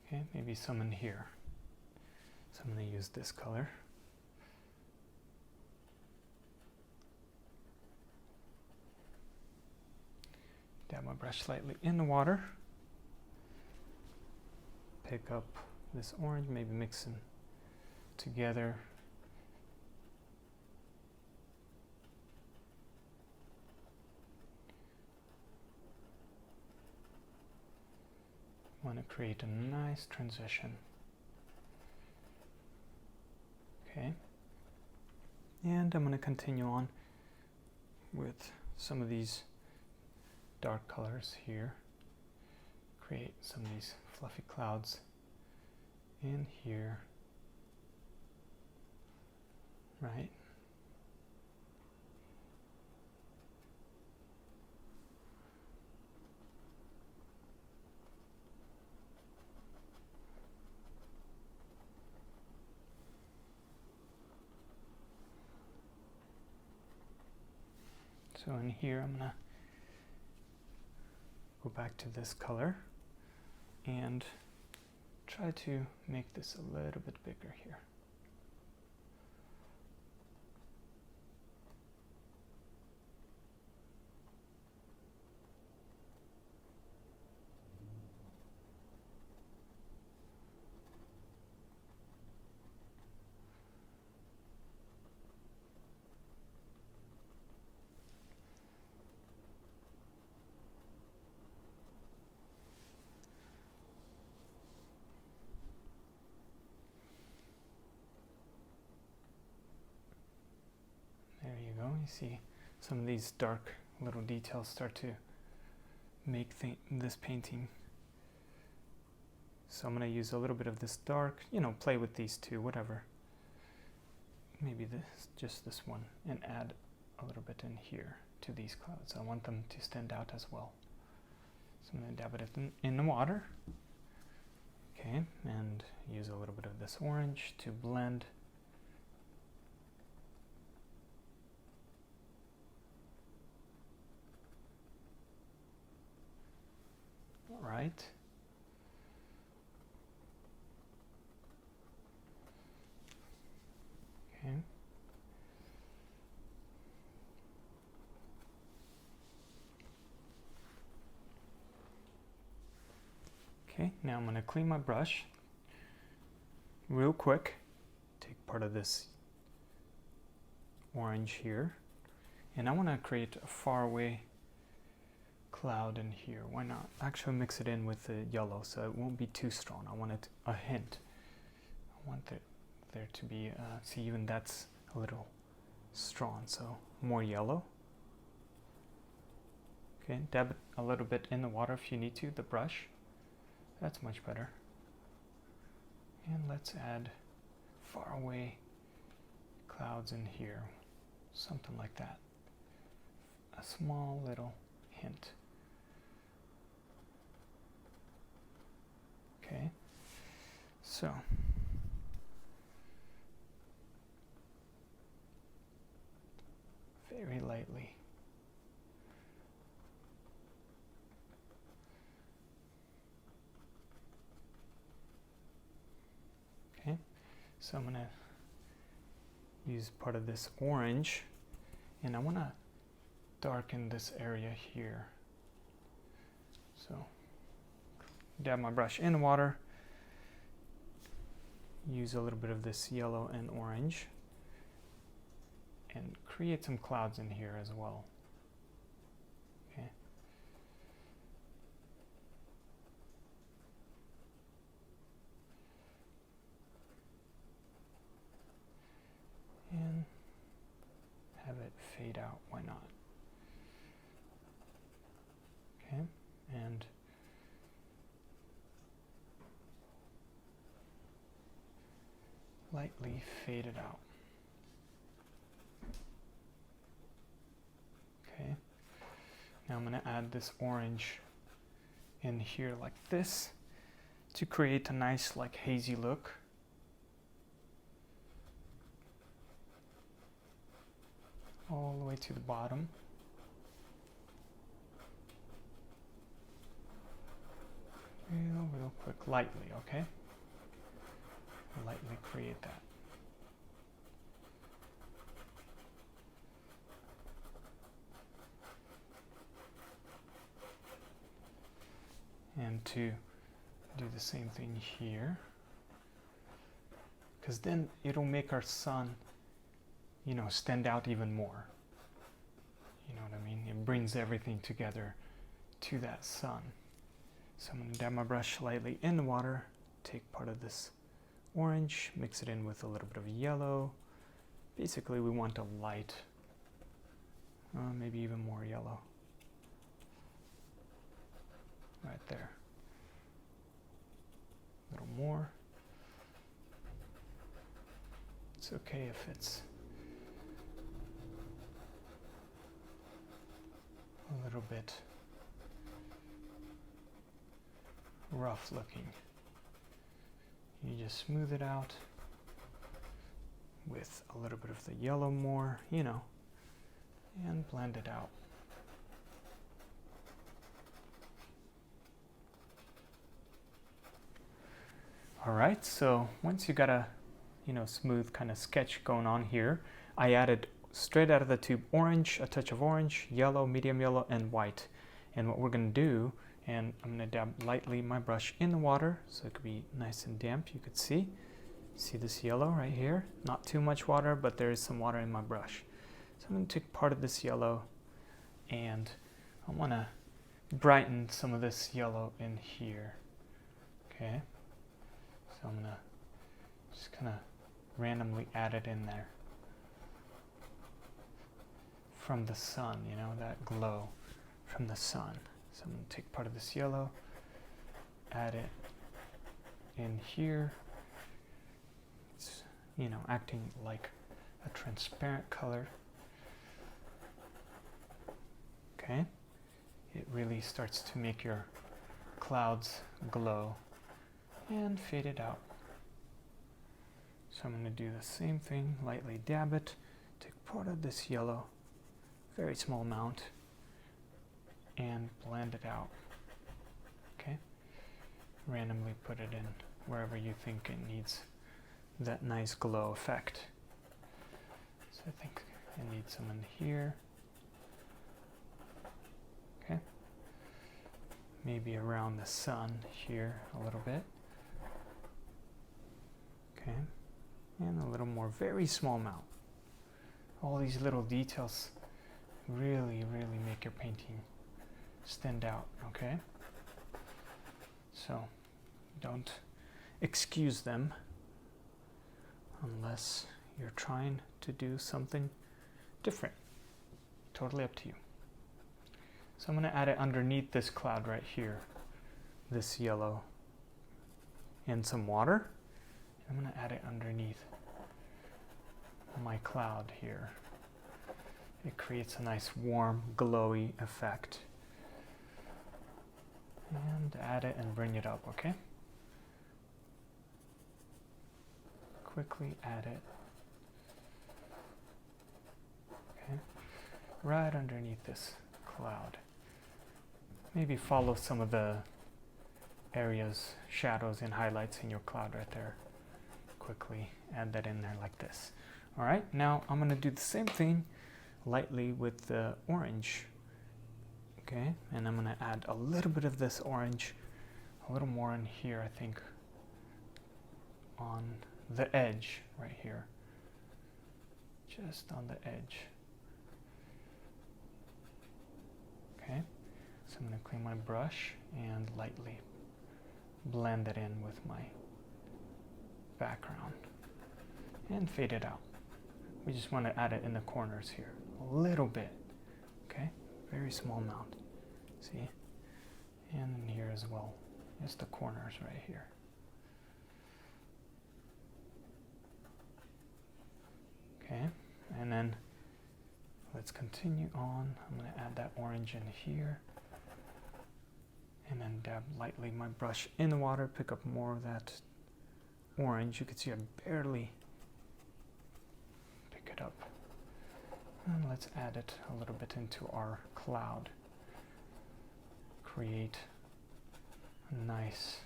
Okay, maybe some in here. So I'm going to use this color. Dab my brush slightly in the water. Pick up this orange, maybe mix them together. I want to create a nice transition. Okay, and I'm going to continue on with some of these dark colors here. Create some of these fluffy clouds in here, right? So in here, I'm gonna go back to this color and try to make this a little bit bigger here. You see some of these dark little details start to make this painting. So I'm going to use a little bit of this dark, play with these two, whatever. Maybe just this one, and add a little bit in here to these clouds. I want them to stand out as well. So I'm going to dab it in the water. Okay, and use a little bit of this orange to blend. Right. Okay. Okay, now I'm going to clean my brush real quick. Take part of this orange here, and I want to create a faraway cloud in here. Why not? Actually mix it in with the yellow so it won't be too strong. I want it a hint. I want there to be, see, even that's a little strong, so more yellow. Okay, dab it a little bit in the water if you need to, the brush. That's much better. And let's add faraway clouds in here. Something like that. A small little hint. Okay, so very lightly. Okay, so I'm going to use part of this orange, and I want to darken this area here. So dab my brush in the water, use a little bit of this yellow and orange, create some clouds in here as well. Okay. And have it fade out, why not? Okay, and lightly fade it out. Okay, now I'm going to add this orange in here like this to create a nice like hazy look. All the way to the bottom. Real quick, lightly, okay? Lightly create that. And to do the same thing here, because then it'll make our sun, you know, stand out even more. You know what I mean? It brings everything together to that sun. So I'm going to dab my brush lightly in the water, take part of this orange, mix it in with a little bit of yellow. Basically we want a light, maybe even more yellow. Right there. A little more. It's okay if it's a little bit rough looking. You just smooth it out with a little bit of the yellow more, you know, and blend it out. Alright, so once you got a, you know, smooth kind of sketch going on here, I added straight out of the tube orange, a touch of orange, yellow, medium yellow, and white. And what we're going to do, and I'm going to dab lightly my brush in the water so it could be nice and damp. You could see this yellow right here. Not too much water, but there is some water in my brush. So I'm going to take part of this yellow and I want to brighten some of this yellow in here. Okay, so I'm going to just kind of randomly add it in there from the sun, you know, that glow from the sun. So I'm going to take part of this yellow, add it in here. It's, you know, acting like a transparent color. Okay, it really starts to make your clouds glow, and fade it out. So I'm going to do the same thing, lightly dab it, take part of this yellow, very small amount, and blend it out. Okay, randomly put it in wherever you think it needs that nice glow effect. So I think I need some in here. Okay, maybe around the sun here a little bit. Okay, and a little more, very small amount. All these little details really make your painting stand out, okay? So don't excuse them unless you're trying to do something different. Totally up to you. So I'm going to add it underneath this cloud right here, this yellow, and some water. I'm going to add it underneath my cloud here. It creates a nice warm, glowy effect. And add it and bring it up, okay? Quickly add it. Okay, right underneath this cloud. Maybe follow some of the areas, shadows and highlights in your cloud right there. Quickly add that in there like this. All right, now I'm going to do the same thing lightly with the orange. Okay, and I'm going to add a little bit of this orange, a little more in here, I think, on the edge right here. Just on the edge. Okay, so I'm going to clean my brush and lightly blend it in with my background and fade it out. We just want to add it in the corners here, a little bit, okay? Very small amount, see? And in here as well, just the corners right here. Okay, and then let's continue on. I'm going to add that orange in here. And then dab lightly my brush in the water, pick up more of that orange. You can see I barely pick it up. And let's add it a little bit into our cloud. Create a nice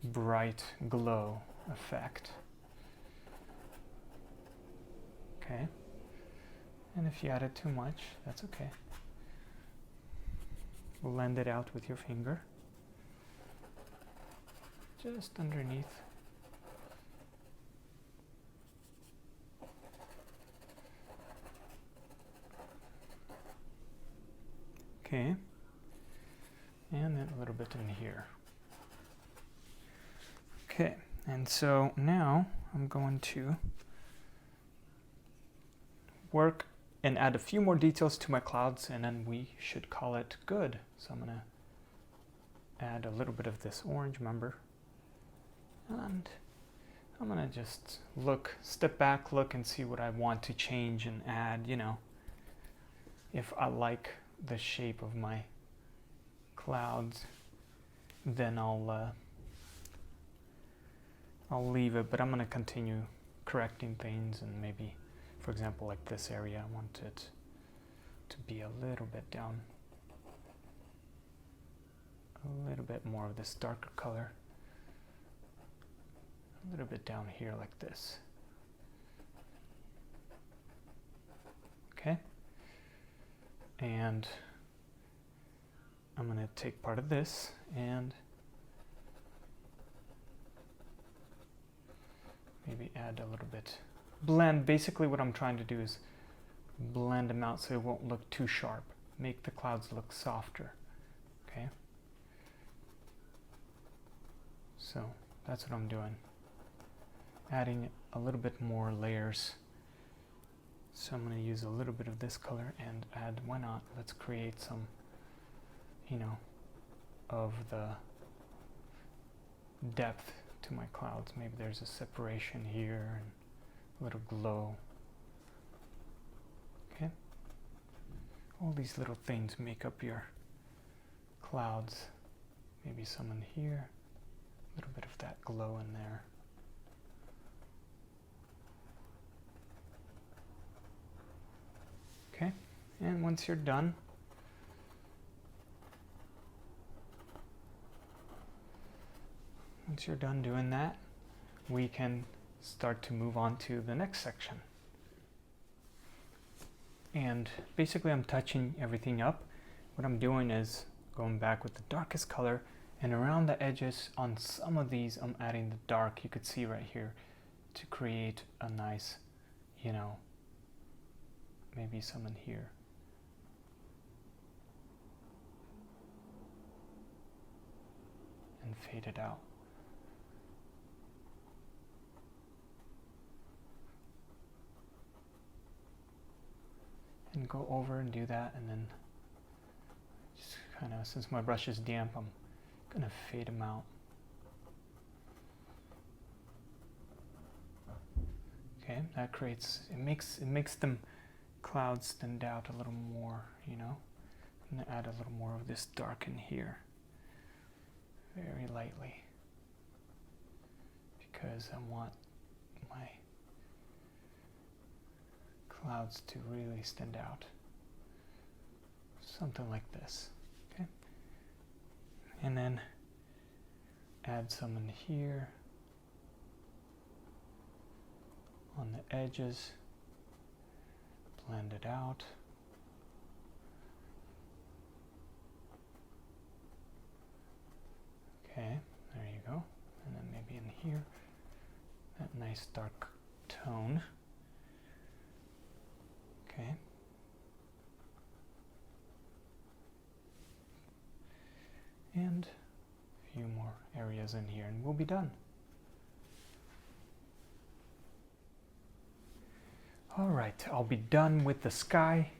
bright glow effect. Okay, and if you added too much, that's okay. Blend it out with your finger, just underneath. Okay, and then a little bit in here. Okay, and so now I'm going to work and add a few more details to my clouds, and then we should call it good. So I'm gonna add a little bit of this orange, remember, and I'm gonna just step back, look and see what I want to change and add, you know. If I like the shape of my clouds, then I'll leave it, but I'm gonna continue correcting things, and maybe, for example, like this area, I want it to be a little bit down, a little bit more of this darker color, a little bit down here like this. Okay, and I'm going to take part of this and maybe add a little bit. Blend, basically what I'm trying to do is blend them out so it won't look too sharp. Make the clouds look softer, okay? So that's what I'm doing. Adding a little bit more layers. So I'm going to use a little bit of this color and add, why not, let's create some, you know, of the depth to my clouds. Maybe there's a separation here and a little glow. Okay, all these little things make up your clouds. Maybe some in here, a little bit of that glow in there. Okay, and once you're done, doing that, we can start to move on to the next section. And basically I'm touching everything up. What I'm doing is going back with the darkest color, and around the edges on some of these I'm adding the dark, you could see right here, to create a nice, you know, maybe some in here. And fade it out. And go over and do that, and then just kind of, since my brush is damp, I'm gonna fade them out. Okay, that creates, it makes them clouds stand out a little more, you know. I'm gonna add a little more of this dark in here, very lightly, because I want my clouds to really stand out. Something like this, okay? And then add some in here, on the edges, blend it out. Okay, there you go. And then maybe in here, that nice dark tone. Okay. areas in here, and we'll be done. All right, I'll be done with the sky.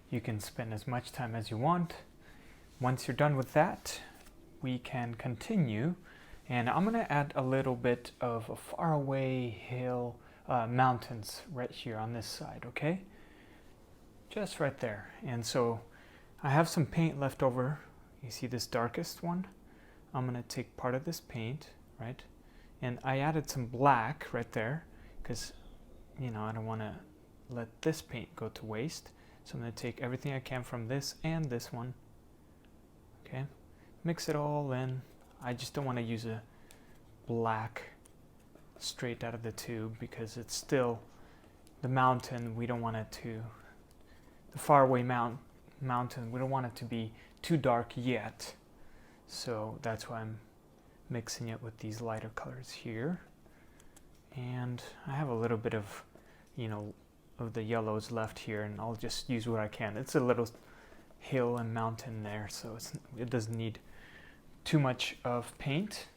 You can spend as much time as you want. Once you're done with that, we can continue, and I'm gonna add a little bit of a faraway hill, mountains right here on this side, okay? Just right there. And so I have some paint left over. You see this darkest one? I'm gonna take part of this paint, right? And I added some black right there because, you know, I don't wanna let this paint go to waste. So I'm gonna take everything I can from this and this one, okay? Mix it all in. I just don't wanna use a black straight out of the tube because it's still the mountain. We don't want it to, the faraway mountain, we don't want it to be too dark yet. So that's why I'm mixing it with these lighter colors here. And I have a little bit of, you know, of the yellows left here, and I'll just use what I can. It's a little hill and mountain there, so it doesn't need too much of paint.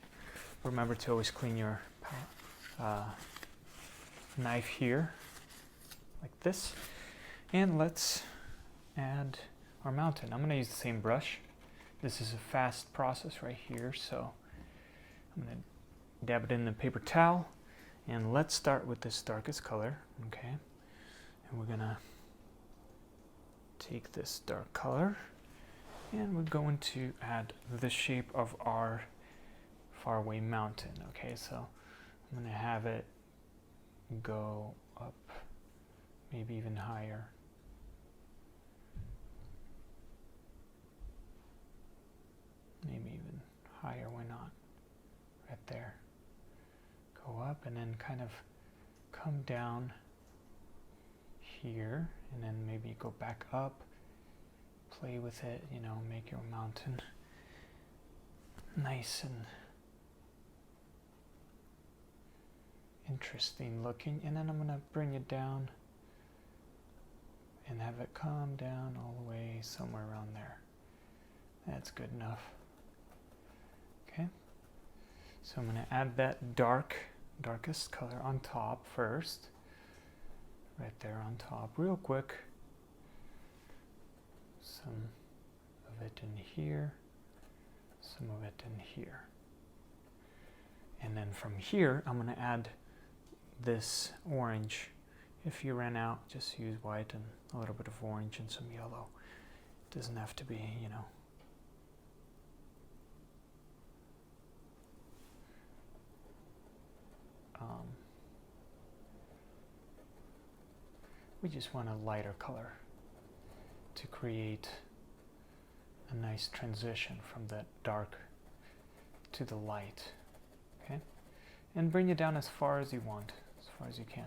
Remember to always clean your knife here, like this. And let's add our mountain. I'm gonna use the same brush. This is a fast process right here, so I'm gonna dab it in the paper towel, and let's start with this darkest color, okay? And we're gonna take this dark color, and we're going to add the shape of our faraway mountain, okay? So I'm gonna have it go up, maybe even higher. Maybe even higher, why not? Right there. Go up and then kind of come down here, and then maybe go back up, play with it, you know, make your mountain nice and interesting looking. And then I'm gonna bring it down and have it come down all the way somewhere around there. That's good enough. Okay, so I'm going to add that darkest color on top first, right there on top, real quick. Some of it in here, some of it in here. And then from here, I'm going to add this orange. If you ran out, just use white and a little bit of orange and some yellow. It doesn't have to be, you know. We just want a lighter color to create a nice transition from that dark to the light, okay? And bring it down as far as you want, as far as you can.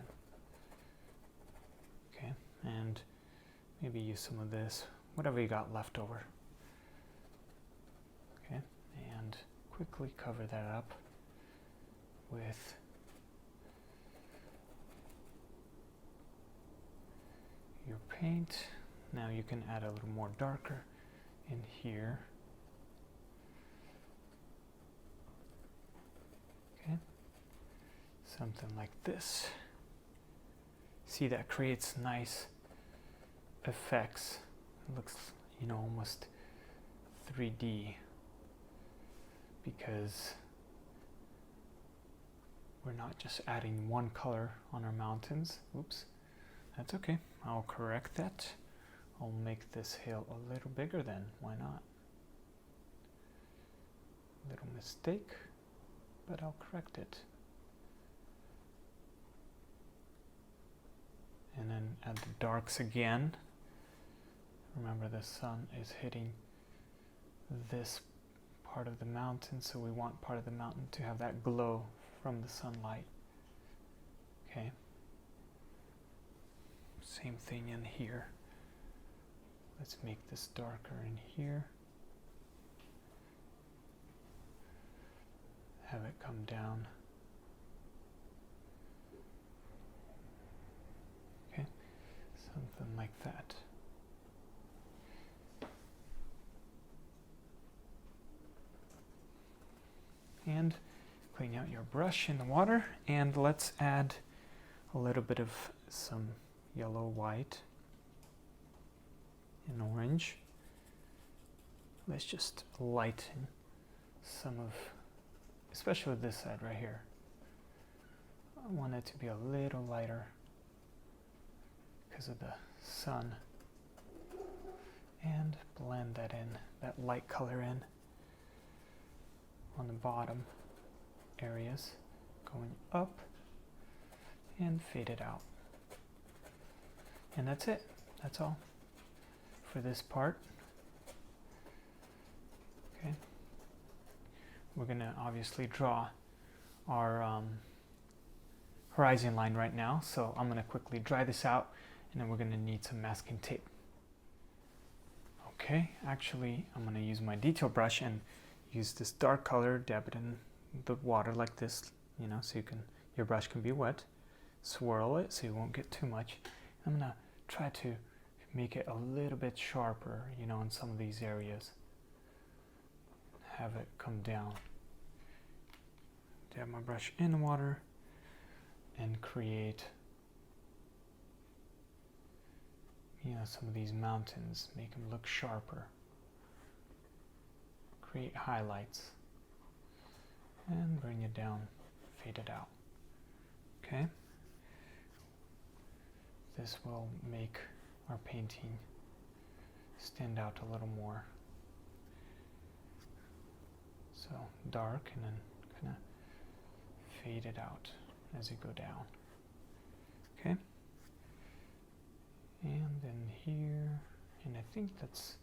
Okay, and maybe use some of this, whatever you got left over. Okay, and quickly cover that up with your paint. Now you can add a little more darker in here. Okay, something like this. See, that creates nice effects. It looks, you know, almost 3D because we're not just adding one color on our mountains. Oops, that's okay. I'll correct that. I'll make this hill a little bigger then. Why not? Little mistake, but I'll correct it. And then add the darks again. Remember, the sun is hitting this part of the mountain, so we want part of the mountain to have that glow from the sunlight. Okay. Same thing in here. Let's make this darker in here. Have it come down. Okay, something like that. And out your brush in the water, and let's add a little bit of some yellow, white, and orange. Let's just lighten some of, especially this side right here. I want it to be a little lighter because of the sun. And blend that in, that light color in on the bottom areas, going up, and fade it out. And that's it. That's all for this part. Okay. We're gonna obviously draw our horizon line right now, so I'm gonna quickly dry this out, and then we're gonna need some masking tape. Okay, actually I'm gonna use my detail brush and use this dark color, dab it in the water like this, you know, so your brush can be wet. Swirl it so you won't get too much. I'm gonna try to make it a little bit sharper, you know, in some of these areas. Have it come down. Dab my brush in the water and create, you know, some of these mountains, make them look sharper. Create highlights and bring it down, fade it out. Okay? This will make our painting stand out a little more. So dark, and then kind of fade it out as you go down. Okay? And then here, and I think that's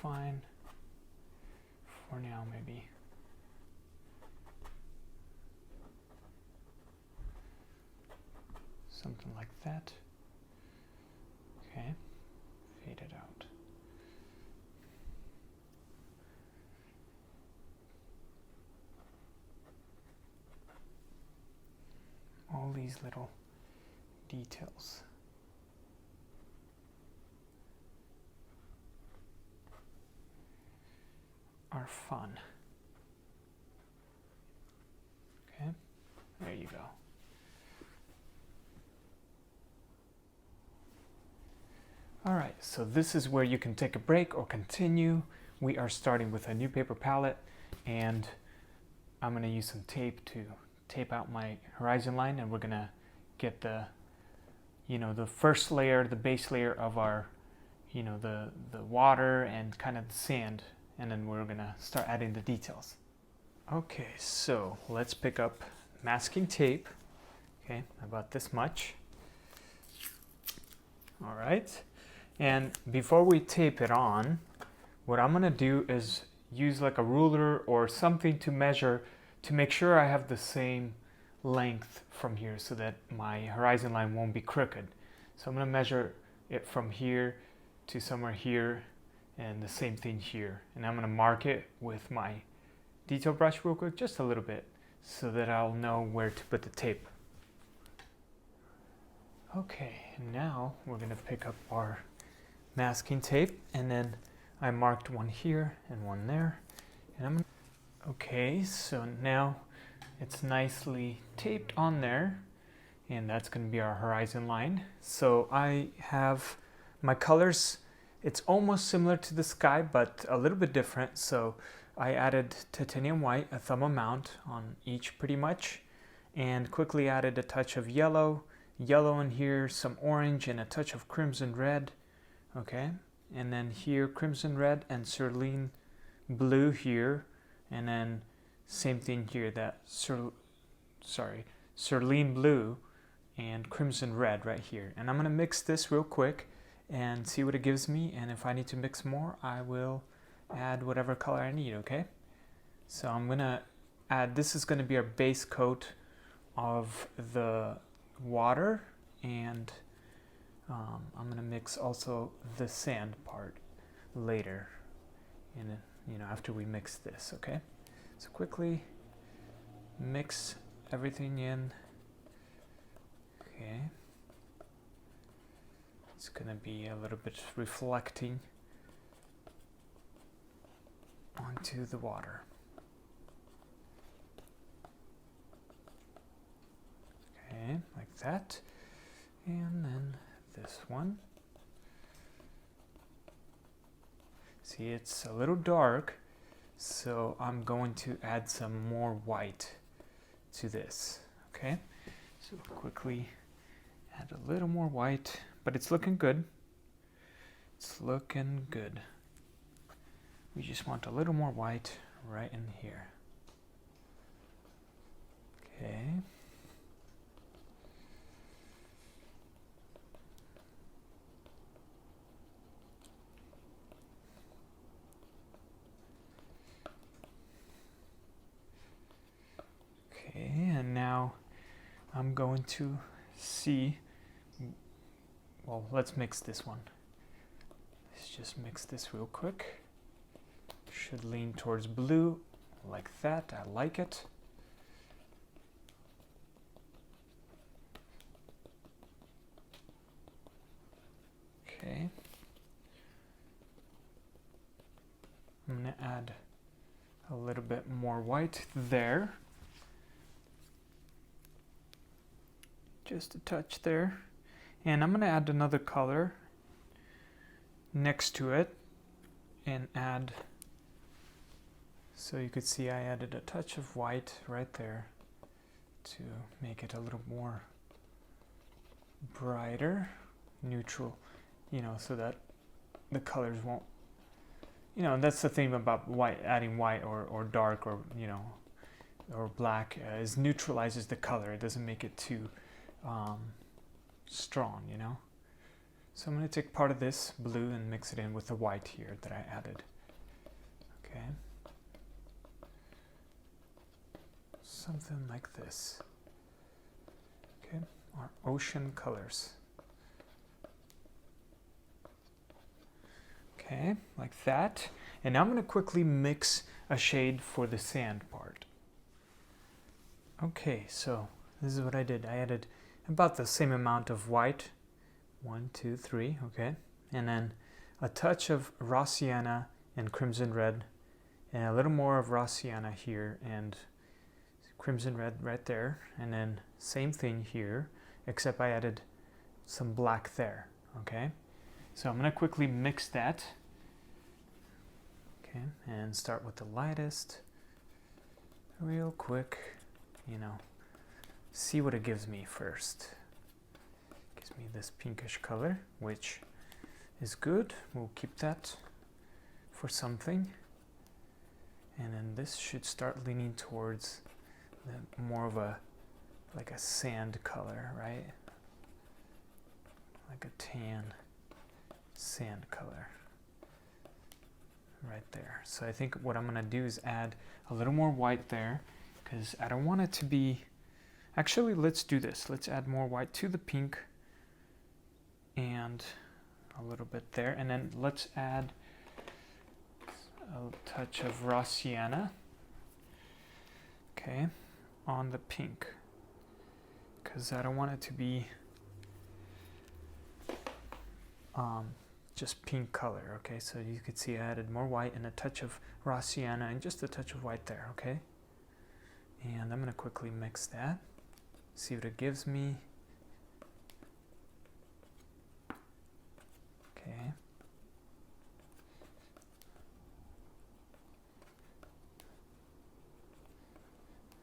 fine for now, maybe. Something like that. Okay, fade it out. All these little details. Are fun. Okay, there you go. All right, so this is where you can take a break or continue. We are starting with a new paper palette, and I'm gonna use some tape to tape out my horizon line, and we're gonna get the, you know, the first layer, the base layer of our, you know, the water and kind of the sand, and then we're gonna start adding the details. Okay, so let's pick up masking tape. Okay, about this much. All right, and before we tape it on, what I'm gonna do is use like a ruler or something to measure, to make sure I have the same length from here so that my horizon line won't be crooked. So I'm gonna measure it from here to somewhere here, and the same thing here. And I'm gonna mark it with my detail brush real quick, just a little bit, so that I'll know where to put the tape. Okay, now we're gonna pick up our masking tape, and then I marked one here and one there. And okay, so now it's nicely taped on there, and that's gonna be our horizon line. So I have my colors. It's almost similar to the sky, but a little bit different. So I added titanium white, a thumb amount on each pretty much, and quickly added a touch of yellow in here, some orange, and a touch of crimson red. Okay, and then here crimson red and cerulean blue here, and then same thing here, that cerulean blue and crimson red right here. And I'm gonna mix this real quick and see what it gives me, and if I need to mix more, I will add whatever color I need. Okay, so I'm gonna add, this is gonna be our base coat of the water, and I'm gonna mix also the sand part later, and you know, after we mix this. Okay, so quickly mix everything in. Okay, it's gonna be a little bit reflecting onto the water. Okay, like that. And then this one. See, it's a little dark, so I'm going to add some more white to this. Okay, so quickly add a little more white, but it's looking good. It's looking good. We just want a little more white right in here. Okay. Okay, and now I'm going to see, well, let's mix this one. Let's just mix this real quick. Should lean towards blue, like that. I like it. Okay. I'm going to add a little bit more white there. Just a touch there. And I'm going to add another color next to it and add, so you could see I added a touch of white right there to make it a little more brighter, neutral, you know, so that the colors won't, you know, that's the thing about white, adding white or dark or, you know, or black is neutralizes the color. It doesn't make it too strong, you know. So I'm going to take part of this blue and mix it in with the white here that I added. Okay. Something like this. Okay, our ocean colors. Okay, like that. And now I'm going to quickly mix a shade for the sand part. Okay, so this is what I did. I added about the same amount of white. 1, 2, 3, okay. And then a touch of raw sienna and crimson red, and a little more of raw sienna here and crimson red right there. And then same thing here, except I added some black there, okay. So I'm going to quickly mix that. Okay, and start with the lightest real quick, you know, see what it gives me first. Gives me this pinkish color, which is good. We'll keep that for something. And then this should start leaning towards the more of a, like a sand color, right? Like a tan sand color right there. So I think what I'm going to do is add a little more white there, because I don't want it to be, actually let's do this. Let's add more white to the pink and a little bit there, and then let's add a touch of raw sienna, okay, on the pink, because I don't want it to be just pink color, okay. So you could see I added more white and a touch of raw sienna and just a touch of white there, okay. And I'm going to quickly mix that, see what it gives me. Okay.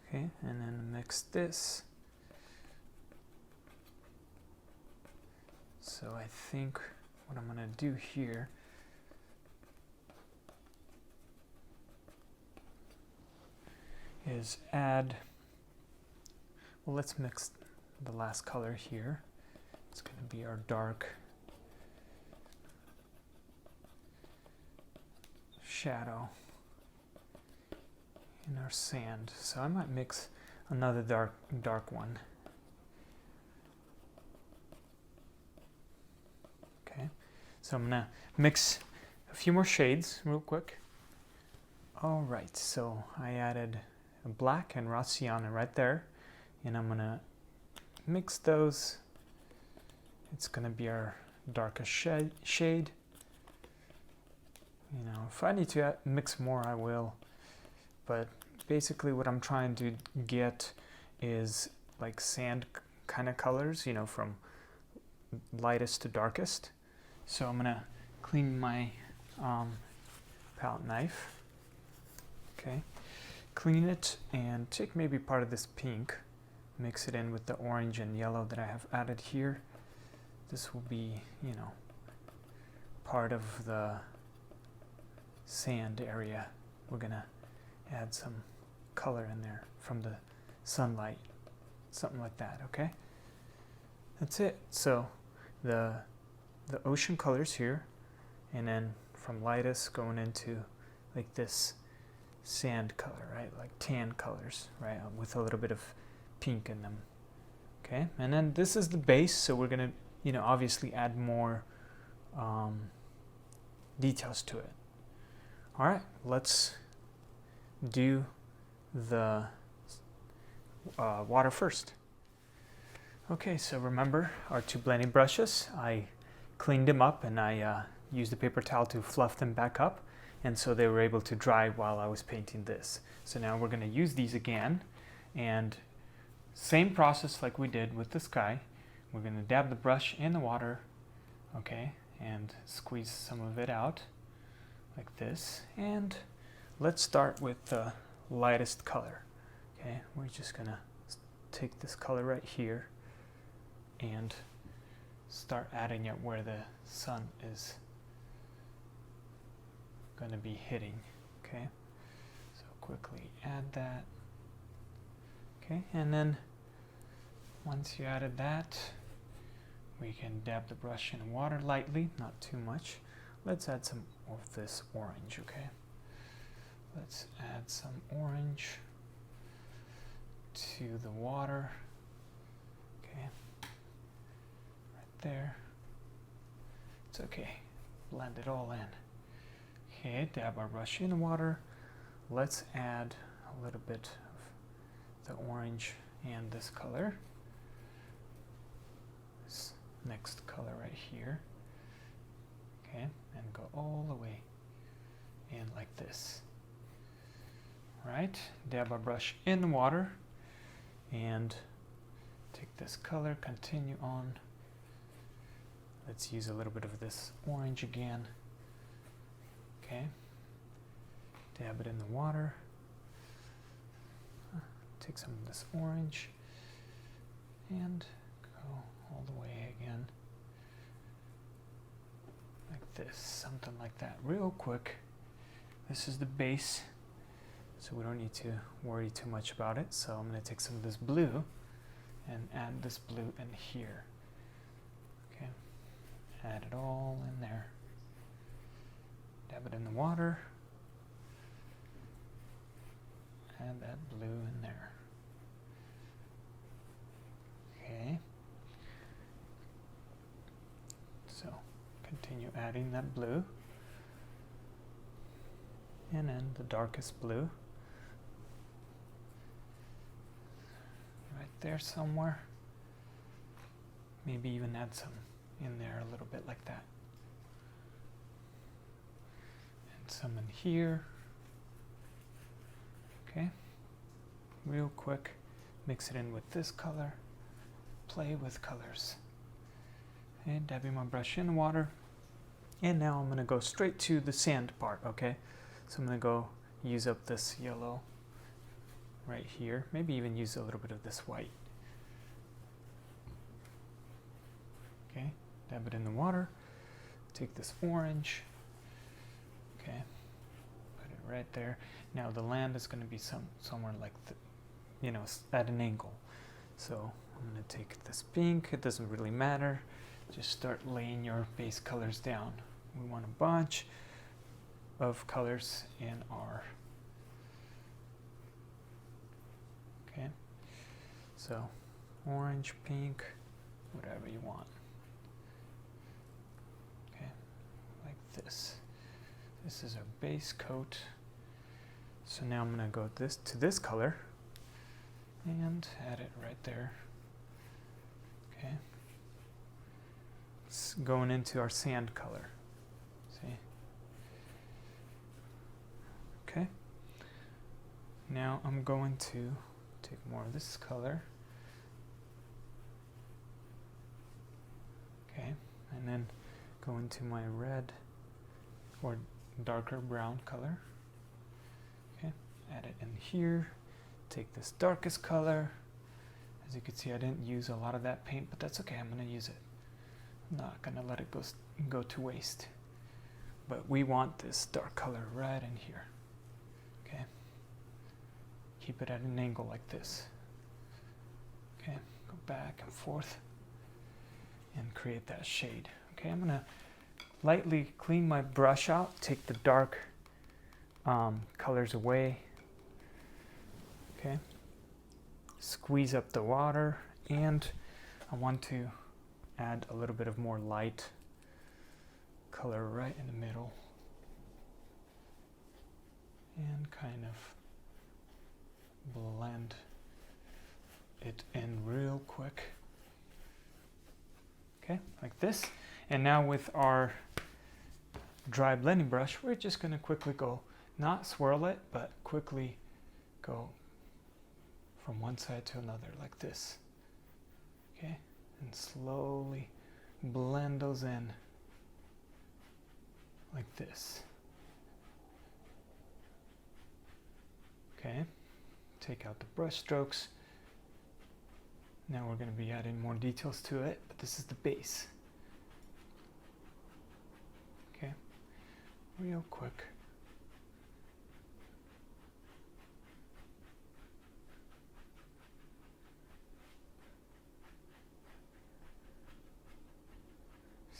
Okay, and then mix this. So I think what I'm going to do here is add, well, let's mix the last color here. It's going to be our dark shadow in our sand. So I might mix another dark one. Okay, so I'm gonna mix a few more shades real quick. All right, so I added a black and raw sienna right there, and I'm gonna mix those. It's gonna be our darkest shade. You know, if I need to mix more, I will. But basically what I'm trying to get is like sand kind of colors, you know, from lightest to darkest. So I'm gonna clean my palette knife. Okay, clean it and take maybe part of this pink, mix it in with the orange and yellow that I have added here. This will be, you know, part of the sand area. We're gonna add some color in there from the sunlight, something like that. Okay, that's it. So the ocean colors here, and then from lightest going into like this sand color, right, like tan colors, right, with a little bit of pink in them. Okay, and then this is the base, so we're gonna, you know, obviously add more details to it. All right, let's do the water first. Okay, so remember our two blending brushes. I cleaned them up and I used a paper towel to fluff them back up, and so they were able to dry while I was painting this. So now we're going to use these again, and same process like we did with the sky. We're going to dab the brush in the water, okay, and squeeze some of it out like this. And let's start with the lightest color. Okay, we're just going to take this color right here and start adding it where the sun is going to be hitting. Okay, so quickly add that. Okay, and then once you added that, we can dab the brush in water lightly, not too much. Let's add some of this orange. Okay, let's add some orange to the water. Okay, right there. It's okay, blend it all in. Okay, dab our brush in water. Let's add a little bit of the orange and this color, this next color right here. Okay, and go all the way in like this. Right, dab our brush in the water and take this color, continue on. Let's use a little bit of this orange again. Okay, dab it in the water. Take some of this orange and go all the way again. Like this, something like that, real quick. This is the base, so we don't need to worry too much about it. So I'm going to take some of this blue and add this blue in here. Okay, add it all in there. Dab it in the water. Add that blue in there. Okay. So continue adding that blue. And then the darkest blue. Right there somewhere. Maybe even add some in there a little bit like that. And some in here. Okay, real quick, mix it in with this color, play with colors. And dabbing my brush in the water. And now I'm going to go straight to the sand part, okay? So I'm going to go use up this yellow right here, maybe even use a little bit of this white. Okay, dab it in the water, take this orange, okay, put it right there. Now the land is going to be somewhere like, you know, at an angle. So I'm going to take this pink, it doesn't really matter, just start laying your base colors down. We want a bunch of colors in our, okay, so orange, pink, whatever you want. Okay, like this. This is our base coat. So now I'm going to go to this color and add it right there. Okay. It's going into our sand color. See? Okay. Now I'm going to take more of this color and then go into my red or darker brown color. Okay, add it in here. Take this darkest color. As you can see, I didn't use a lot of that paint, but that's okay. I'm going to use it. I'm not going to let it go to waste. But we want this dark color right in here. Okay. Keep it at an angle like this. Okay. Go back and forth and create that shade. Okay. I'm going to lightly clean my brush out. Take the dark colors away. Okay. Squeeze up the water, and I want to add a little bit of more light color right in the middle and kind of blend it in real quick. Okay, like this. And now with our dry blending brush, we're just going to quickly go, not swirl it, but quickly go from one side to another like this. Okay, and slowly blend those in like this. Okay, take out the brush strokes. Now we're going to be adding more details to it, but this is the base. Okay, real quick.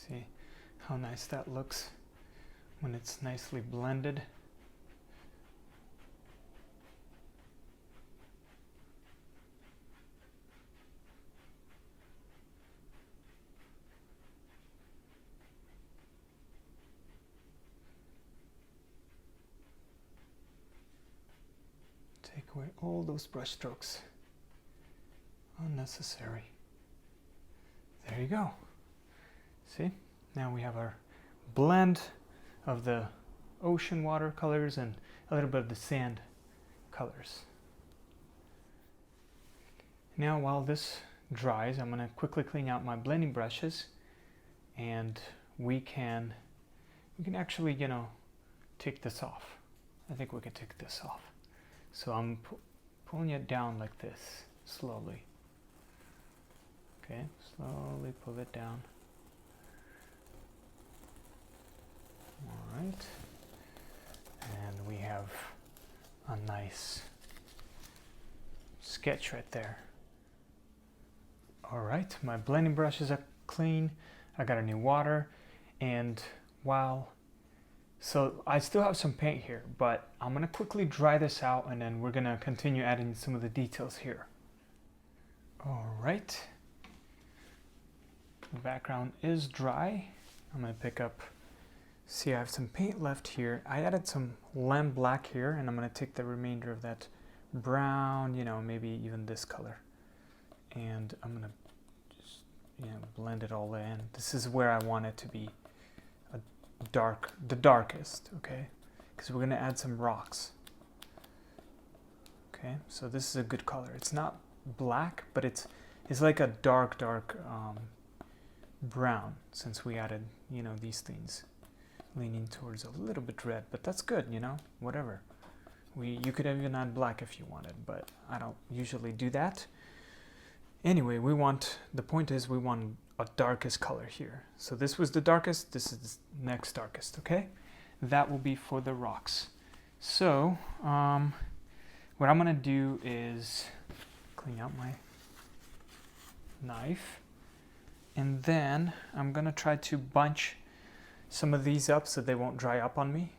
See how nice that looks when it's nicely blended. Take away all those brush strokes. Unnecessary. There you go. See, now we have our blend of the ocean water colors and a little bit of the sand colors. Now while this dries, I'm going to quickly clean out my blending brushes, and we can actually, take this off. I think we can take this off. So I'm pulling it down like this, slowly. Okay, slowly pull it down. All right, and we have a nice sketch right there. All right, my blending brushes are clean. I got a new water, and so I still have some paint here, but I'm gonna quickly dry this out, and then we're gonna continue adding some of the details here. All right, the background is dry. I'm gonna pick up. See, I have some paint left here. I added some lamb black here, and I'm going to take the remainder of that brown, maybe even this color. And I'm going to just, blend it all in. This is where I want it to be the darkest, okay? Because we're going to add some rocks. Okay, so this is a good color. It's not black, but it's like a dark brown, since we added, these things. Leaning towards a little bit red, but that's good, whatever. You could even add black if you wanted, but I don't usually do that. Anyway, the point is we want a darkest color here. So this was the darkest, this is the next darkest, okay? That will be for the rocks. So, what I'm gonna do is clean out my knife, and then I'm gonna try to bunch some of these up so they won't dry up on me.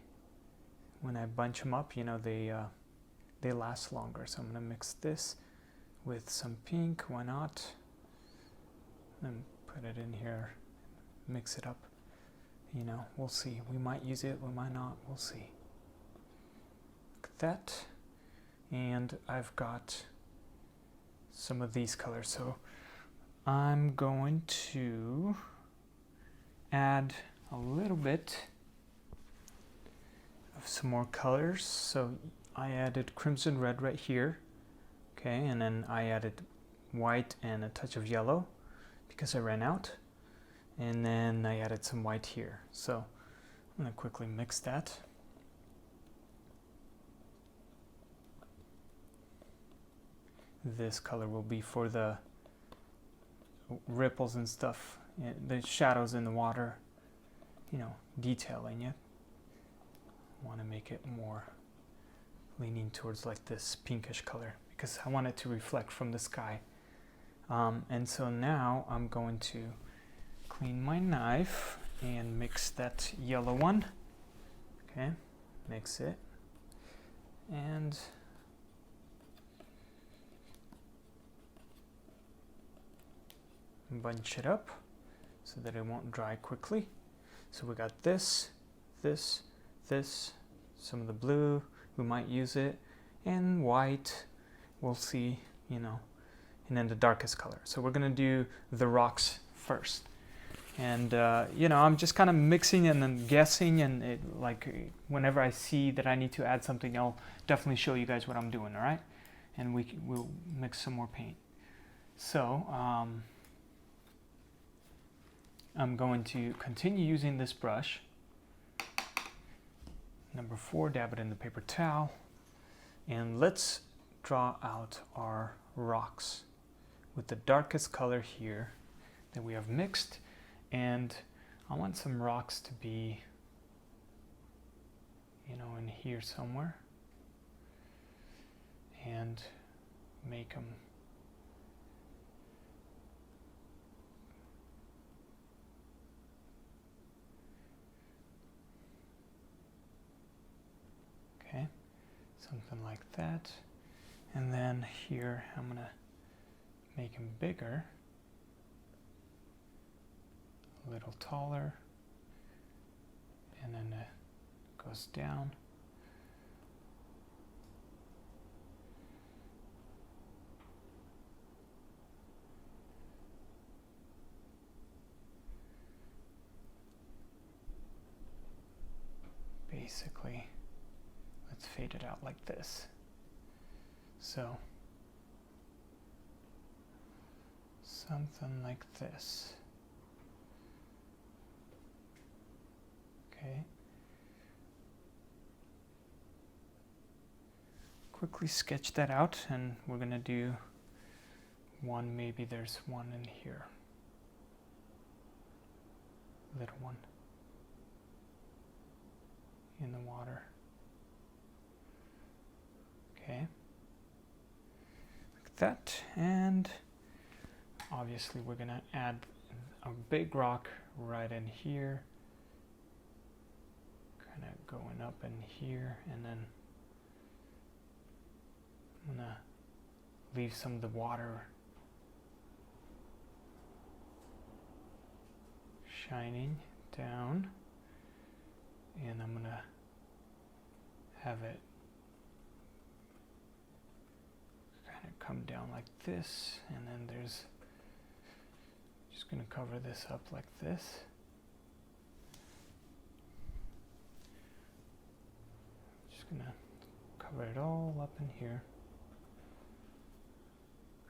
When I bunch them up, they last longer. So I'm gonna mix this with some pink, why not? And put it in here, mix it up. We'll see. We might use it, we might not, we'll see. Like that. And I've got some of these colors. So I'm going to add a little bit of some more colors. So I added crimson red right here, okay, and then I added white and a touch of yellow because I ran out, And then I added some white here. So I'm going to quickly mix that. This color will be for the ripples and stuff, the shadows in the water, you know, detailing it. I want to make it more leaning towards like this pinkish color because I want it to reflect from the sky. And so now I'm going to clean my knife and mix that yellow one. Okay, mix it and bunch it up so that it won't dry quickly. So we got this, some of the blue, we might use it, and white, we'll see, you know, and then the darkest color. So we're gonna do the rocks first. And you know, I'm just kind of mixing and then guessing, and like whenever I see that I need to add something, I'll definitely show you guys what I'm doing, all right? And we'll mix some more paint. So I'm going to continue using this brush. Number 4, dab it in the paper towel. And let's draw out our rocks with the darkest color here that we have mixed. And I want some rocks to be, you know, in here somewhere. And make them something like that. And then here I'm gonna make him bigger, a little taller, and then it goes down. Basically, let's fade it out like this. So, something like this. Okay. Quickly sketch that out, and we're gonna do one, maybe there's one in here. Little one. In the water. Okay, like that, and obviously we're gonna add a big rock right in here, kind of going up in here, and then I'm gonna leave some of the water shining down, and I'm gonna have it kind of come down like this, and then there's just gonna cover this up like this. Just gonna cover it all up in here.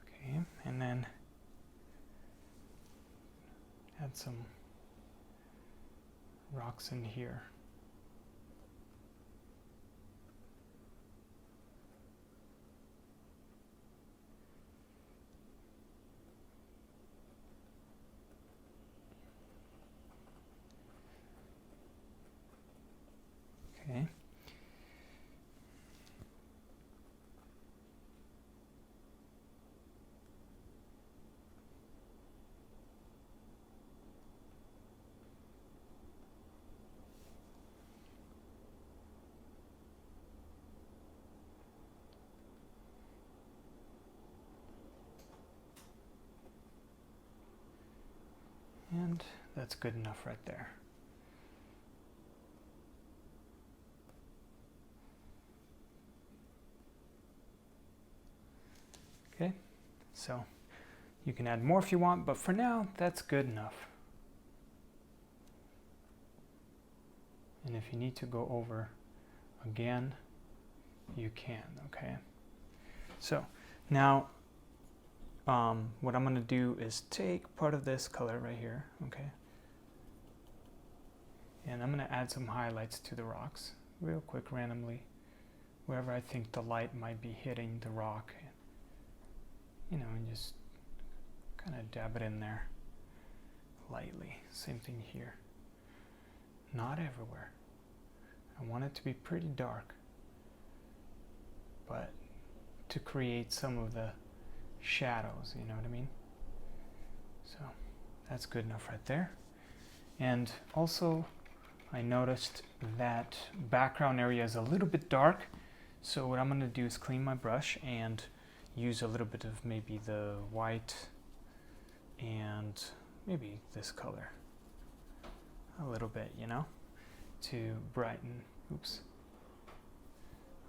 Okay, and then add some rocks in here. Okay. And that's good enough right there. Okay, so you can add more if you want, but for now, that's good enough. And if you need to go over again, you can, okay? So now, what I'm gonna do is take part of this color right here, okay? And I'm going to add some highlights to the rocks real quick randomly, wherever I think the light might be hitting the rock, you know, and just kind of dab it in there lightly. Same thing here. Not everywhere. I want it to be pretty dark, but to create some of the shadows, you know what I mean? So that's good enough right there. And also I noticed that background area is a little bit dark, so what I'm going to do is clean my brush and use a little bit of maybe the white and maybe this color a little bit, you know, to brighten. Oops,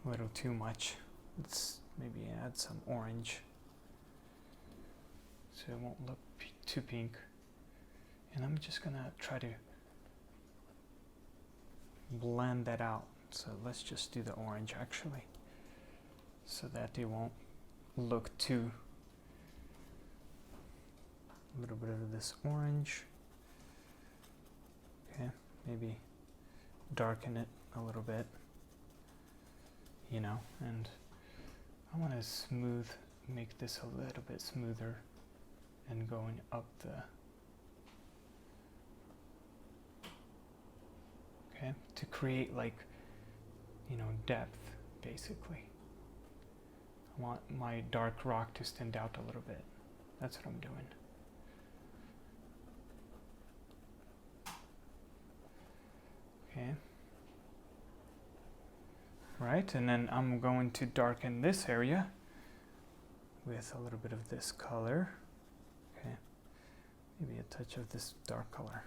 a little too much. Let's maybe add some orange so it won't look too pink. And I'm just gonna try to blend that out. So let's just do the orange actually, so that it won't look too. A little bit of this orange. Okay, maybe darken it a little bit, you know, and I want to make this a little bit smoother and going up the, okay, to create like, you know, depth basically. I want my dark rock to stand out a little bit. That's what I'm doing. Okay. Right, and then I'm going to darken this area with a little bit of this color. Okay, maybe a touch of this dark color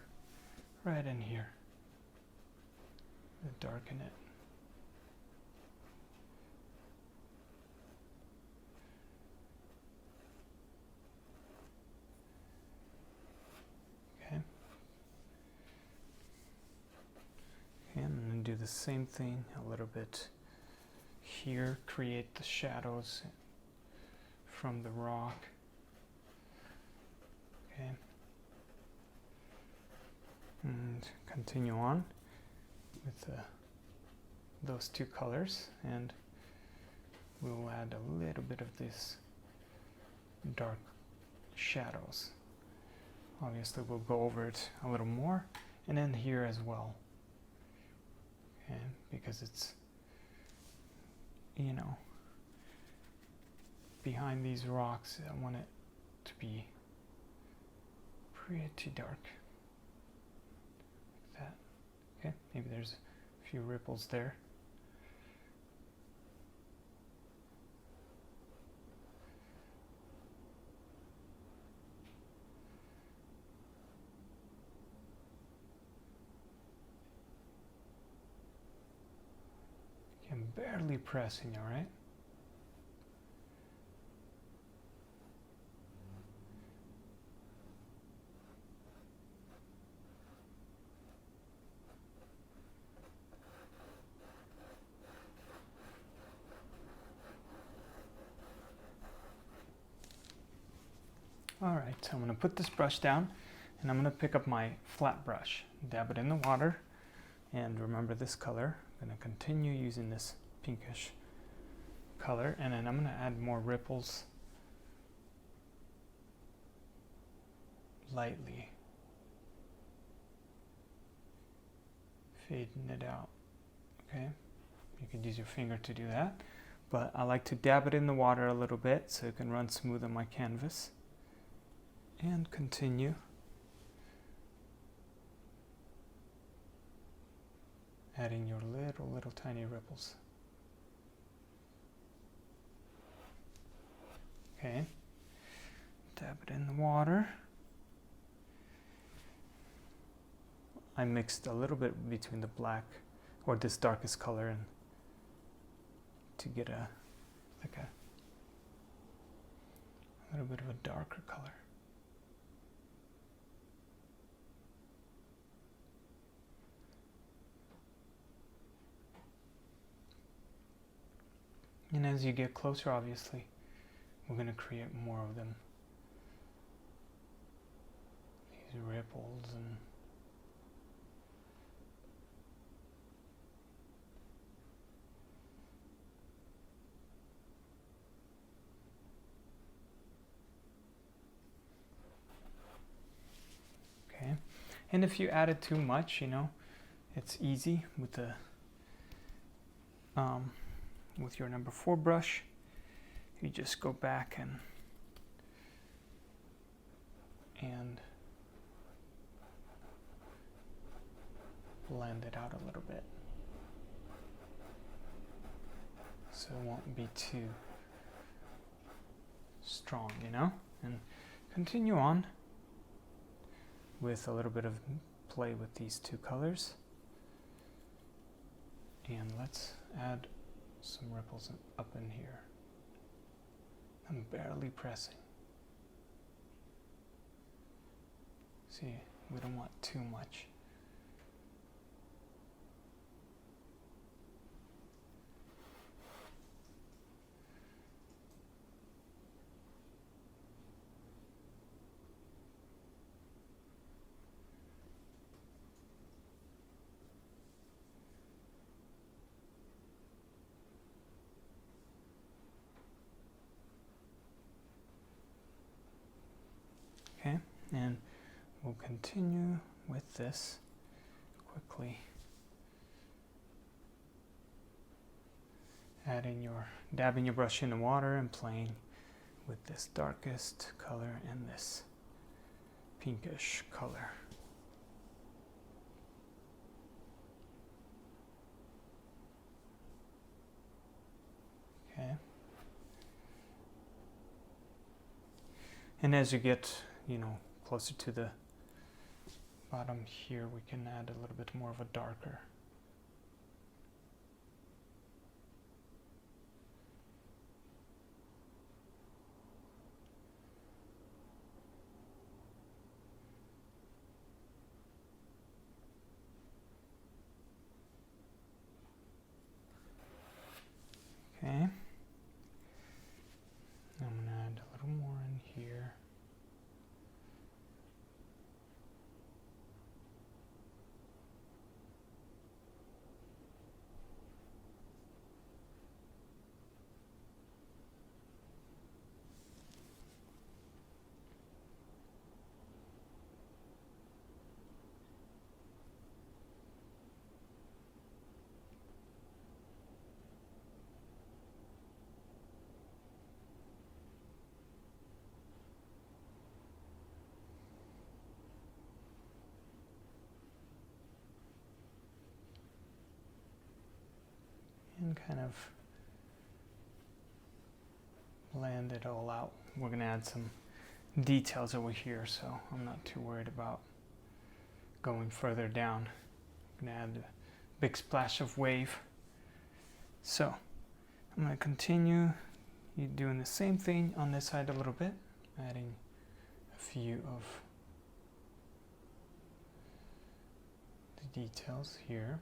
right in here. Darken it. Okay. Okay, I'm going to do the same thing a little bit here, create the shadows from the rock. Okay. And continue on with those two colors, and we'll add a little bit of this dark shadows. Obviously we'll go over it a little more, and then here as well. Okay, because it's, you know, behind these rocks, I want it to be pretty dark. Like that. Okay, maybe there's a few ripples there. I'm barely pressing, all right? All right, so I'm going to put this brush down, and I'm going to pick up my flat brush, dab it in the water, and remember this color. I'm going to continue using this pinkish color, and then I'm going to add more ripples lightly, fading it out. Okay, you could use your finger to do that, but I like to dab it in the water a little bit so it can run smooth on my canvas. And continue. Adding your little tiny ripples. Okay. Dab it in the water. I mixed a little bit between the black or this darkest color and to get a little bit of a darker color. And as you get closer, obviously, we're going to create more of them. These ripples and And if you added too much, you know, it's easy with the with your number 4 brush. You just go back and blend it out a little bit, so it won't be too strong, you know? And continue on with a little bit of play with these 2 colors. And let's add some ripples up in here. I'm barely pressing. See, we don't want too much. Okay, and we'll continue with this quickly. Dabbing your brush in the water and playing with this darkest color and this pinkish color. Okay. And as you get, you know, closer to the bottom here, we can add a little bit more of a darker. Okay. I'm going to add a little more in here. And kind of blend it all out. We're going to add some details over here, so I'm not too worried about going further down. I'm going to add a big splash of wave. So I'm going to continue doing the same thing on this side a little bit, adding a few of the details here.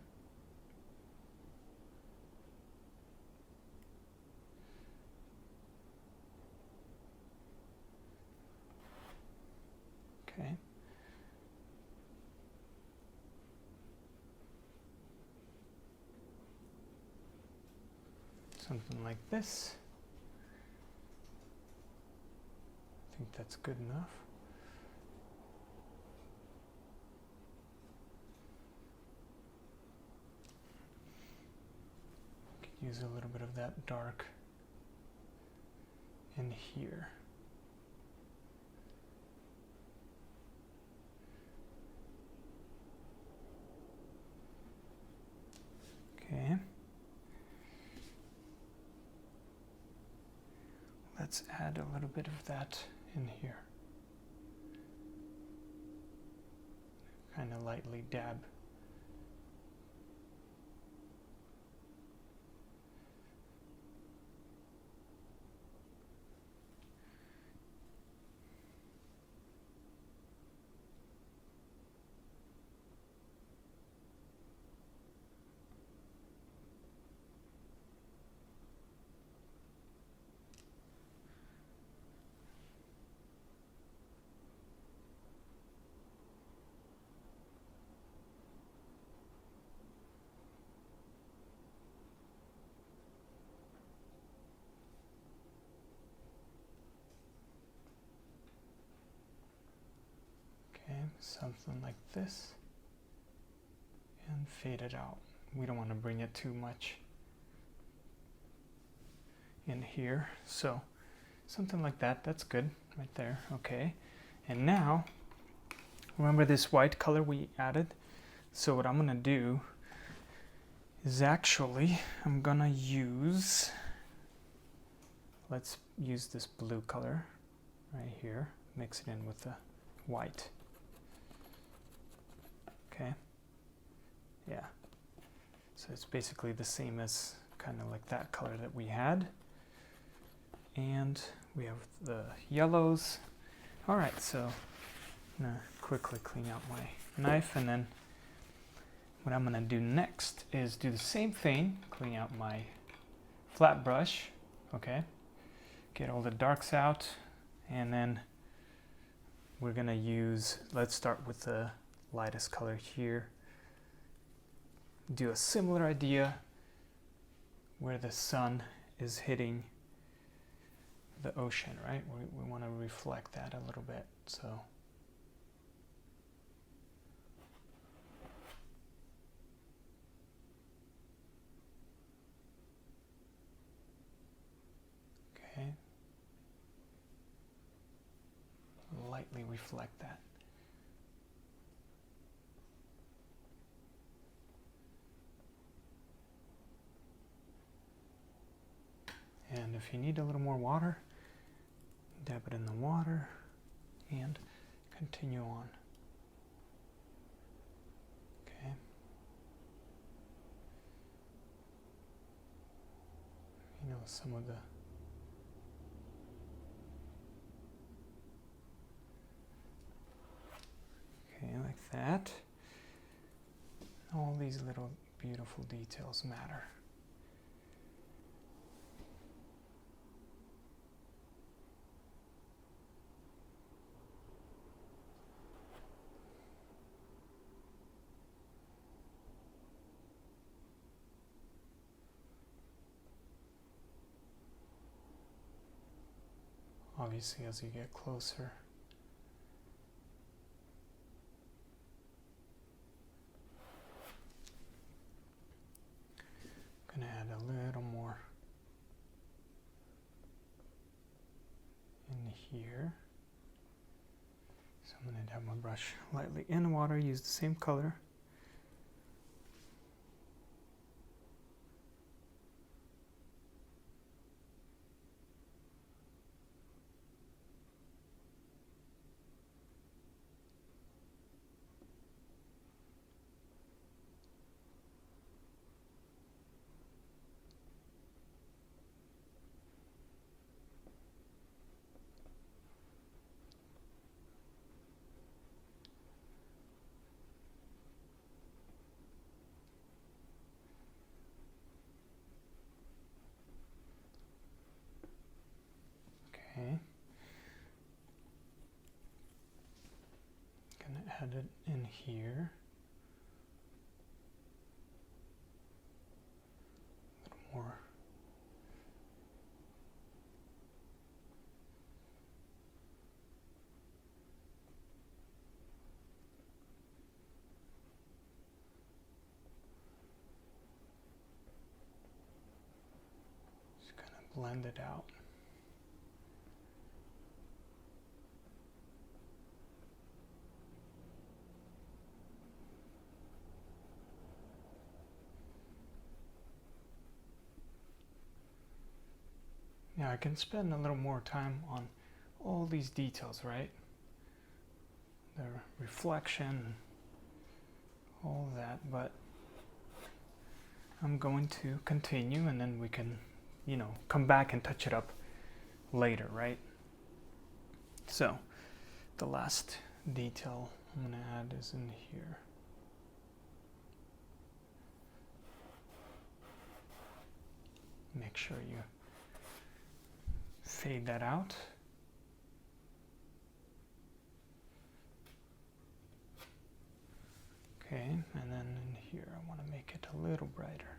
Okay. Something like this. I think that's good enough. Could use a little bit of that dark in here. Okay. Let's add a little bit of that in here. Kind of lightly dab. something like this, and fade it out. We don't want to bring it too much in here, so something like that, that's good right there. Okay, and now remember this white color we added? So what I'm gonna do is actually I'm gonna use, let's use this blue color right here, mix it in with the white. Okay, yeah, so it's basically the same as kind of like that color that we had. And we have the yellows. All right, so I'm gonna quickly clean out my knife, and then what I'm gonna do next is do the same thing, clean out my flat brush, okay? Get all the darks out, and then we're gonna use, let's start with the lightest color here. Do a similar idea where the sun is hitting the ocean, right? We want to reflect that a little bit, so. Okay. Lightly reflect that. And if you need a little more water, dab it in the water and continue on. Okay. You know, some of the okay, like that. All these little beautiful details matter. Obviously, as you get closer, I'm going to add a little more in here. So I'm going to dab my brush lightly in water, use the same color. Okay. Gonna add it in here. A little more. Just kind of blend it out. Now I can spend a little more time on all these details, right? The reflection, all that, but I'm going to continue, and then we can, you know, come back and touch it up later, right? So the last detail I'm going to add is in here. Make sure you fade that out. Okay, and then in here I want to make it a little brighter.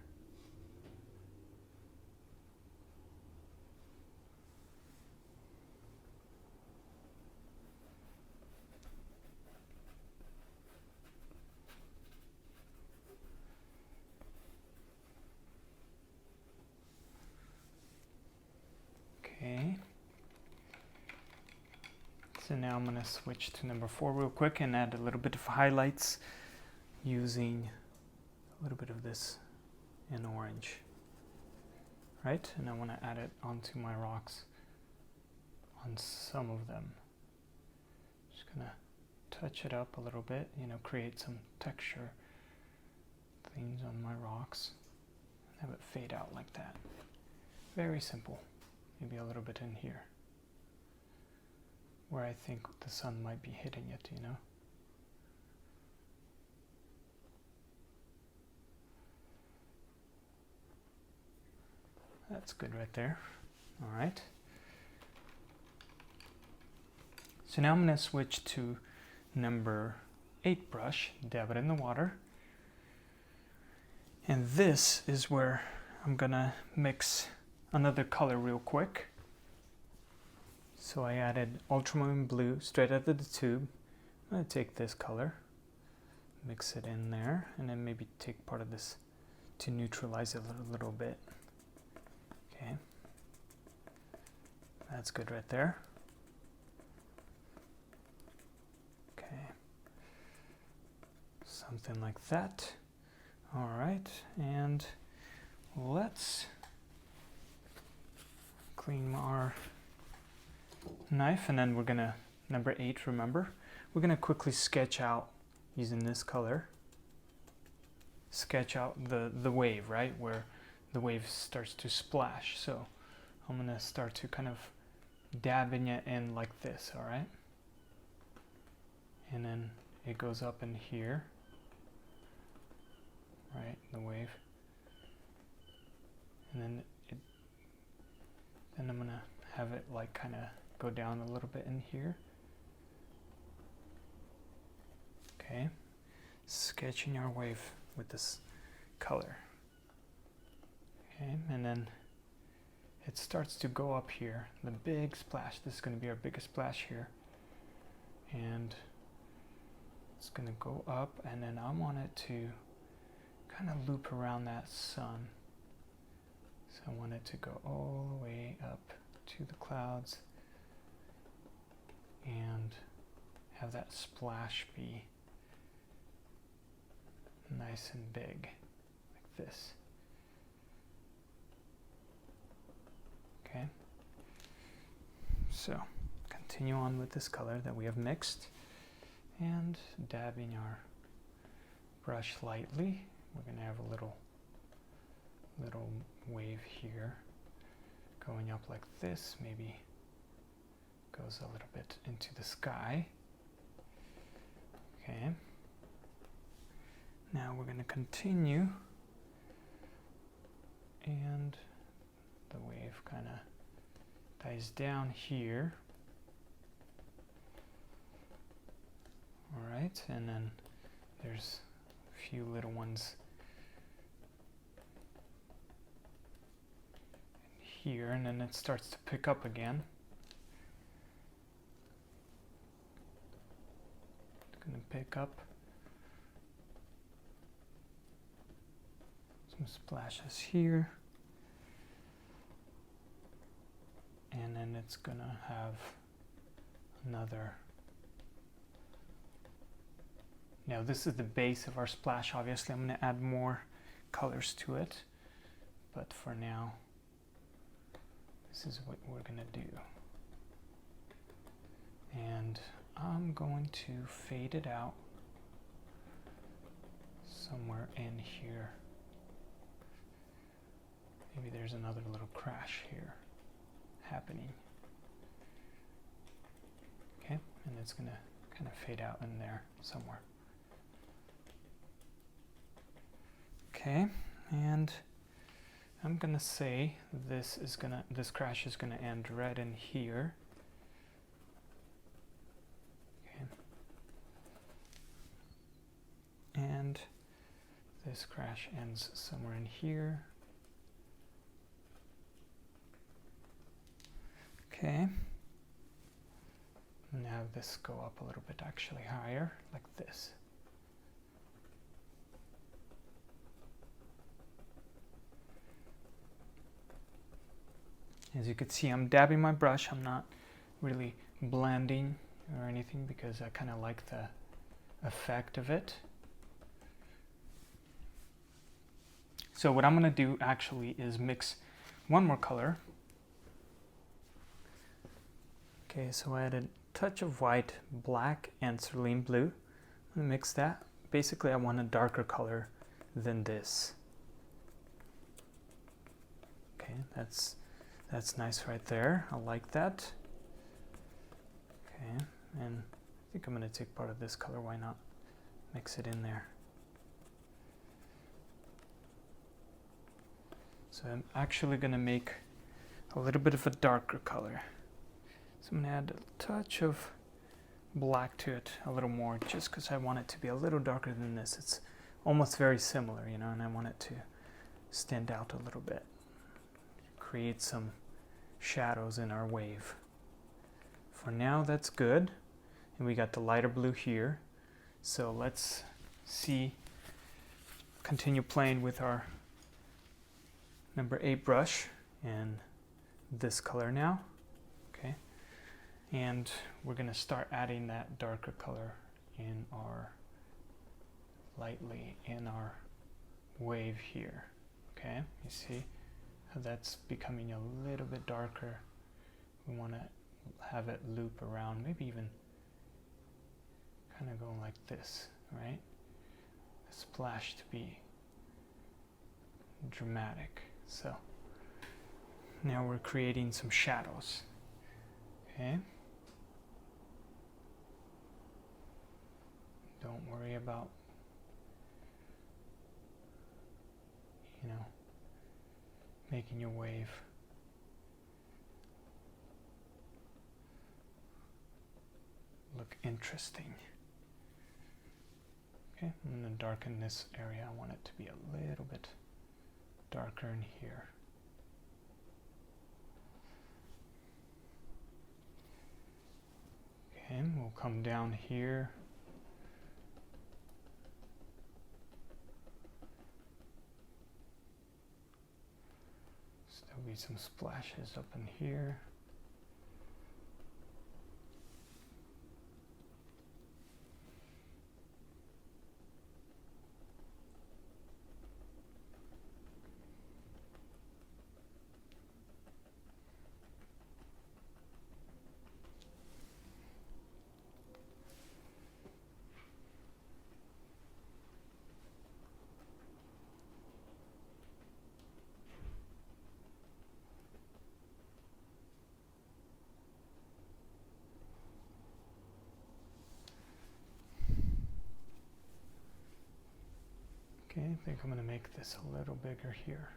So now I'm going to switch to number 4 real quick and add a little bit of highlights using a little bit of this in orange. Right? And I want to add it onto my rocks on some of them. Just going to touch it up a little bit, you know, create some texture things on my rocks. Have it fade out like that. Very simple. Maybe a little bit in here, where I think the sun might be hitting it, you know. That's good right there. All right. So now I'm going to switch to number 8 brush, dab it in the water. And this is where I'm going to mix another color real quick. So I added ultramarine blue straight out of the tube. I'm going to take this color, mix it in there, and then maybe take part of this to neutralize it a little bit. Okay, that's good right there. Okay, something like that. All right, and let's clean our knife, and then we're gonna, number 8, remember, we're gonna quickly sketch out using this color, sketch out the wave, right, where the wave starts to splash. So I'm gonna start to kind of dabbing it in like this, all right? And then it goes up in here, right, the wave. And then I'm gonna have it like kind of go down a little bit in here. Okay, sketching our wave with this color. Okay, and then it starts to go up here, the big splash. This is going to be our biggest splash here. And it's going to go up, and then I want it to kind of loop around that sun. So I want it to go all the way up to the clouds and have that splash be nice and big, like this. Okay, so continue on with this color that we have mixed and dabbing our brush lightly. We're going to have a little wave here going up like this, maybe goes a little bit into the sky. Okay, now we're going to continue, and the wave kind of dies down here. All right, and then there's a few little ones here, and then it starts to pick up again. It's going to pick up some splashes here. And then it's gonna have another. Now this is the base of our splash. Obviously I'm gonna add more colors to it, but for now this is what we're gonna do. And I'm going to fade it out somewhere in here. Maybe there's another little crash here happening. Okay, and it's going to kind of fade out in there somewhere. Okay, and I'm going to say this crash is going to end right in here. Okay. And this crash ends somewhere in here. Okay, now this go up a little bit, actually higher, like this. As you can see, I'm dabbing my brush. I'm not really blending or anything because I kind of like the effect of it. So what I'm going to do actually is mix one more color. Okay, so I added a touch of white, black, and cerulean blue. I'm going to mix that. Basically, I want a darker color than this. Okay, that's nice right there. I like that. Okay, and I think I'm going to take part of this color. Why not mix it in there? So I'm actually going to make a little bit of a darker color. So I'm going to add a touch of black to it, a little more, just because I want it to be a little darker than this. It's almost very similar, you know, and I want it to stand out a little bit. Create some shadows in our wave. For now, that's good. And we got the lighter blue here. So let's continue playing with our number 8 brush and this color now. Okay. And we're going to start adding that darker color lightly in our wave here. Okay, you see how that's becoming a little bit darker. We want to have it loop around, maybe even kind of going like this, right? The splash to be dramatic. So now we're creating some shadows. Okay. Don't worry about, you know, making your wave look interesting. Okay, I'm going to darken this area. I want it to be a little bit darker in here. Okay, we'll come down here. There'll be some splashes up in here. Okay, I think I'm going to make this a little bigger here.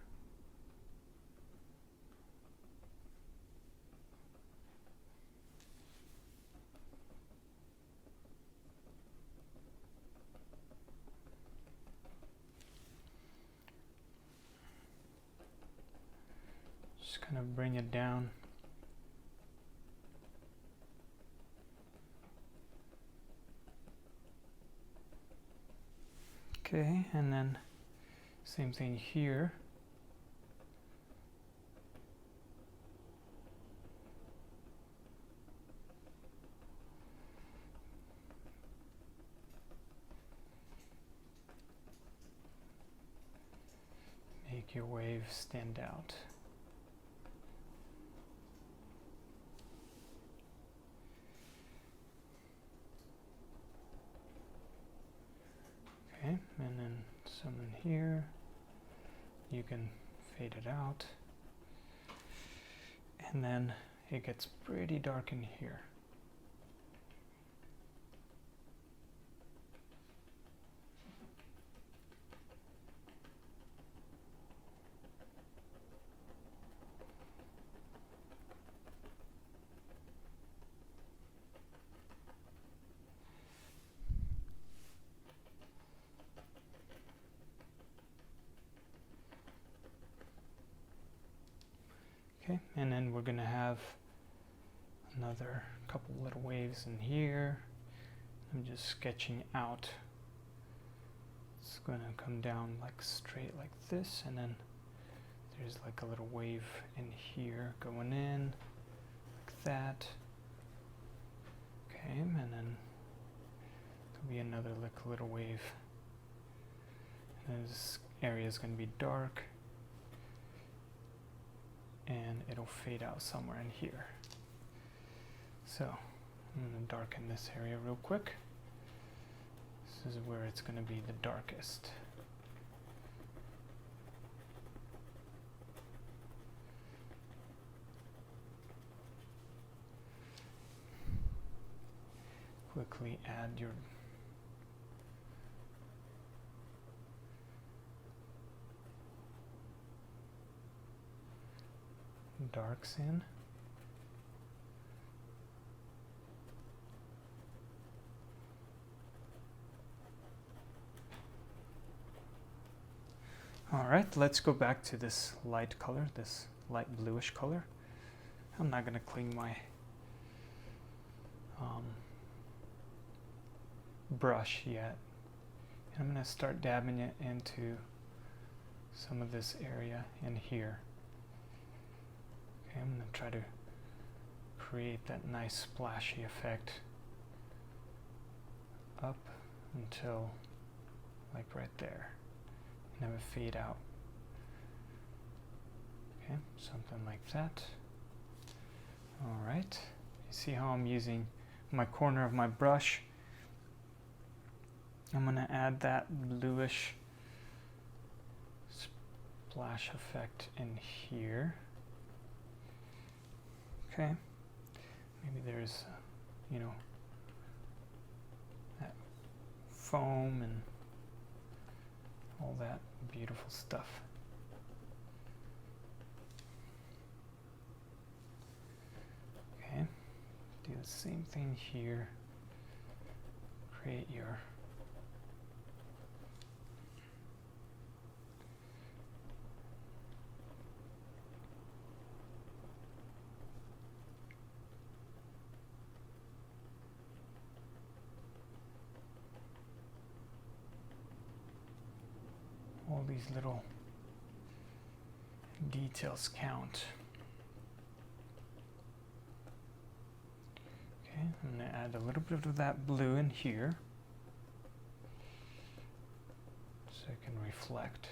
Just kind of bring it down. Okay, and then same thing here. Make your wave stand out. Okay, and then some in here. You can fade it out. And then it gets pretty dark in here. Okay, and then we're going to have another couple little waves in here. I'm just sketching out. It's going to come down like straight like this, and then there's like a little wave in here going in like that. Okay, and then there'll be another little wave. And this area is going to be dark, and it'll fade out somewhere in here. So I'm going to darken this area real quick. This is where it's going to be the darkest. Quickly add your darks in. All right, let's go back to this light color, this light bluish color. I'm not going to clean my brush yet. And I'm going to start dabbing it into some of this area in here. Okay, I'm going to try to create that nice splashy effect up until like right there, and have it fade out. Okay, something like that. All right, you see how I'm using my corner of my brush. I'm going to add that bluish splash effect in here. Okay, maybe there's, you know, that foam and all that beautiful stuff. Okay, do the same thing here. Create your all these little details count. Okay, I'm going to add a little bit of that blue in here so it can reflect.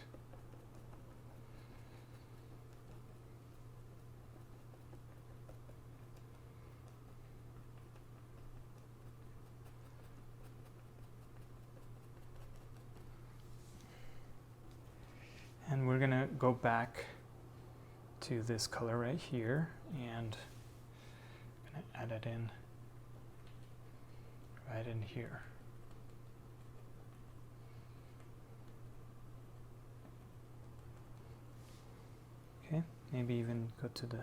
And we're going to go back to this color right here, and I'm going to add it in right in here. Okay, maybe even go to the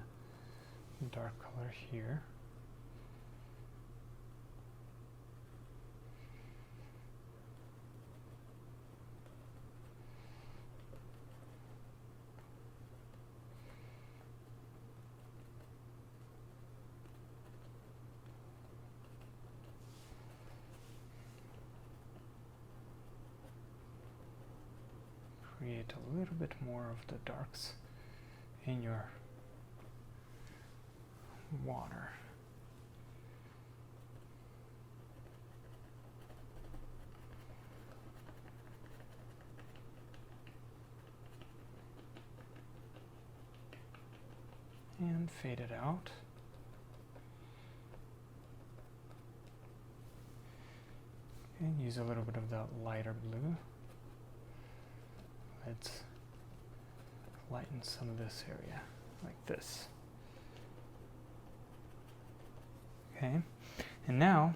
dark color here. Create a little bit more of the darks in your water. And fade it out. And use a little bit of that lighter blue. Let's lighten some of this area, like this. Okay, and now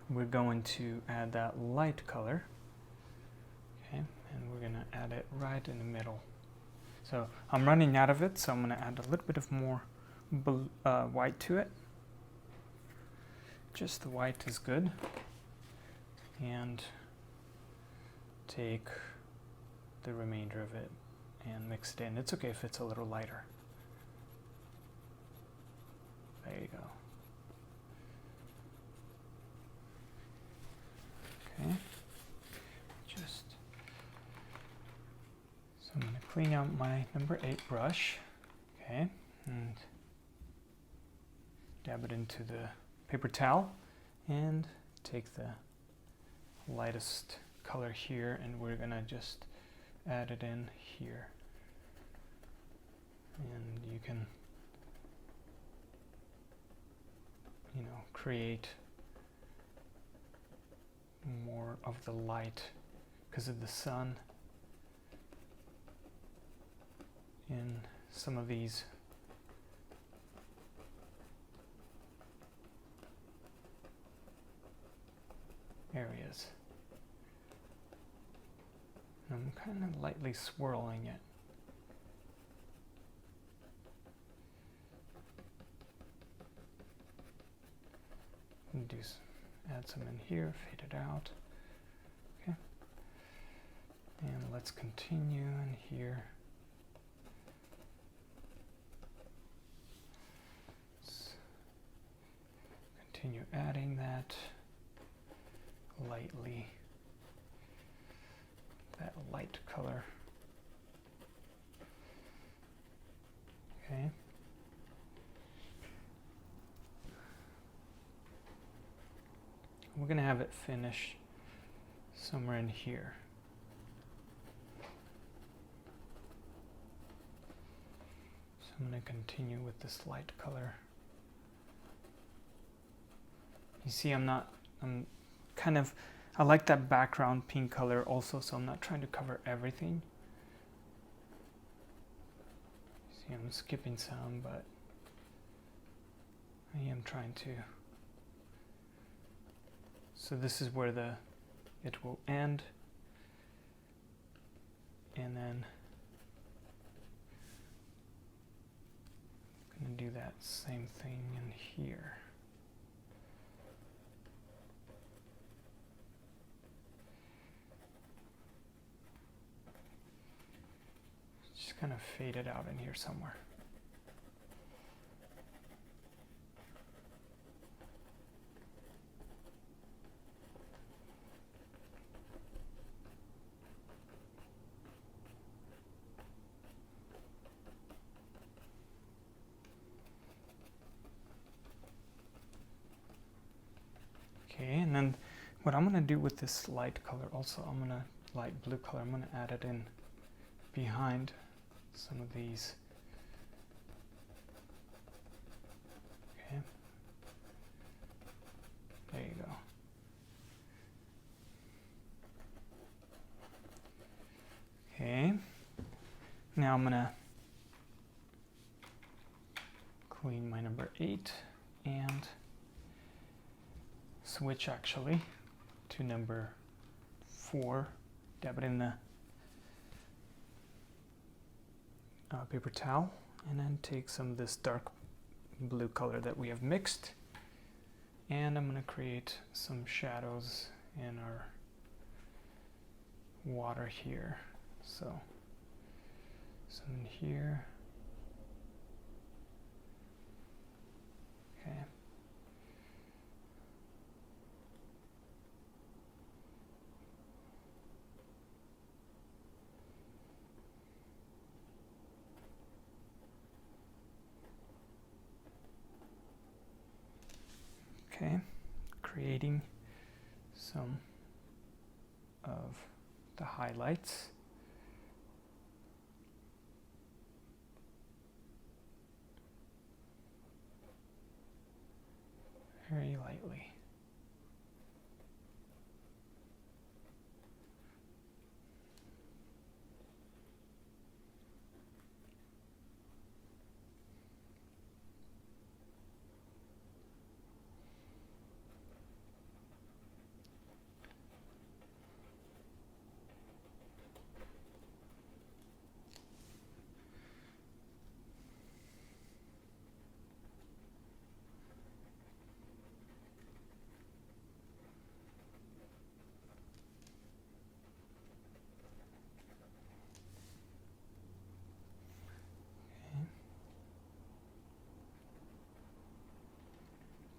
we're going to add that light color. Okay, and we're going to add it right in the middle. So I'm running out of it, so I'm going to add a little bit of more white to it. Just the white is good. And take the remainder of it and mix it in. It's okay if it's a little lighter. There you go. Okay. So I'm going to clean out my number 8 brush. Okay. And dab it into the paper towel. And take the lightest color here, and we're gonna just add it in here. And you can, create more of the light because of the sun in some of these areas. I'm kind of lightly swirling it. Add some in here, fade it out. Okay. And let's continue in here. Let's continue adding that lightly, that light color. Okay. We're going to have it finish somewhere in here. So I'm going to continue with this light color. You see, I like that background pink color also, so I'm not trying to cover everything. See, I'm skipping some, but I am trying to. So this is where it will end, and then I'm going to do that same thing in here. Just kind of fade it out in here somewhere. Okay, and then what I'm going to do with this light color also, light blue color, I'm going to add it in behind some of these. Okay. There you go. Okay. Now I'm going to clean my number 8 and switch actually to number 4, dab it in the paper towel, and then take some of this dark blue color that we have mixed, and I'm going to create some shadows in our water here. So some in here. Okay. Okay, creating some of the highlights. Very lightly.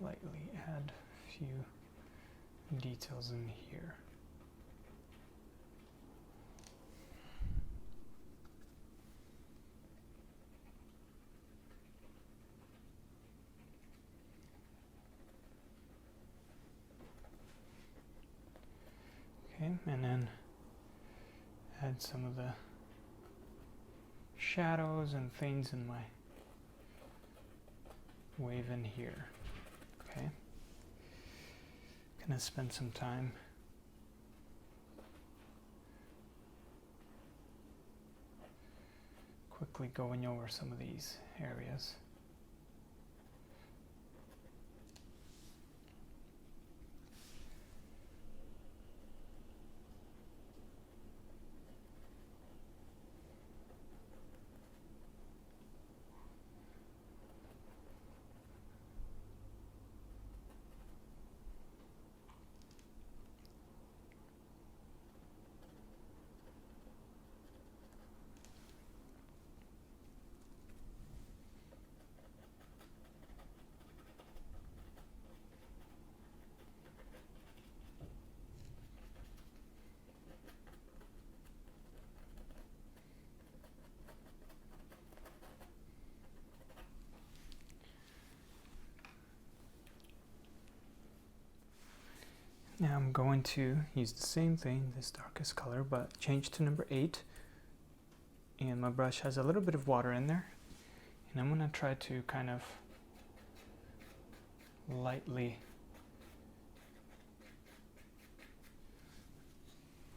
Lightly add a few details in here. and then add some of the shadows and things in my wave in here. Okay. Gonna spend some time quickly going over some of these areas. Now I'm going to use the same thing, this darkest color, but change to number 8. And my brush has a little bit of water in there. And I'm going to try to kind of lightly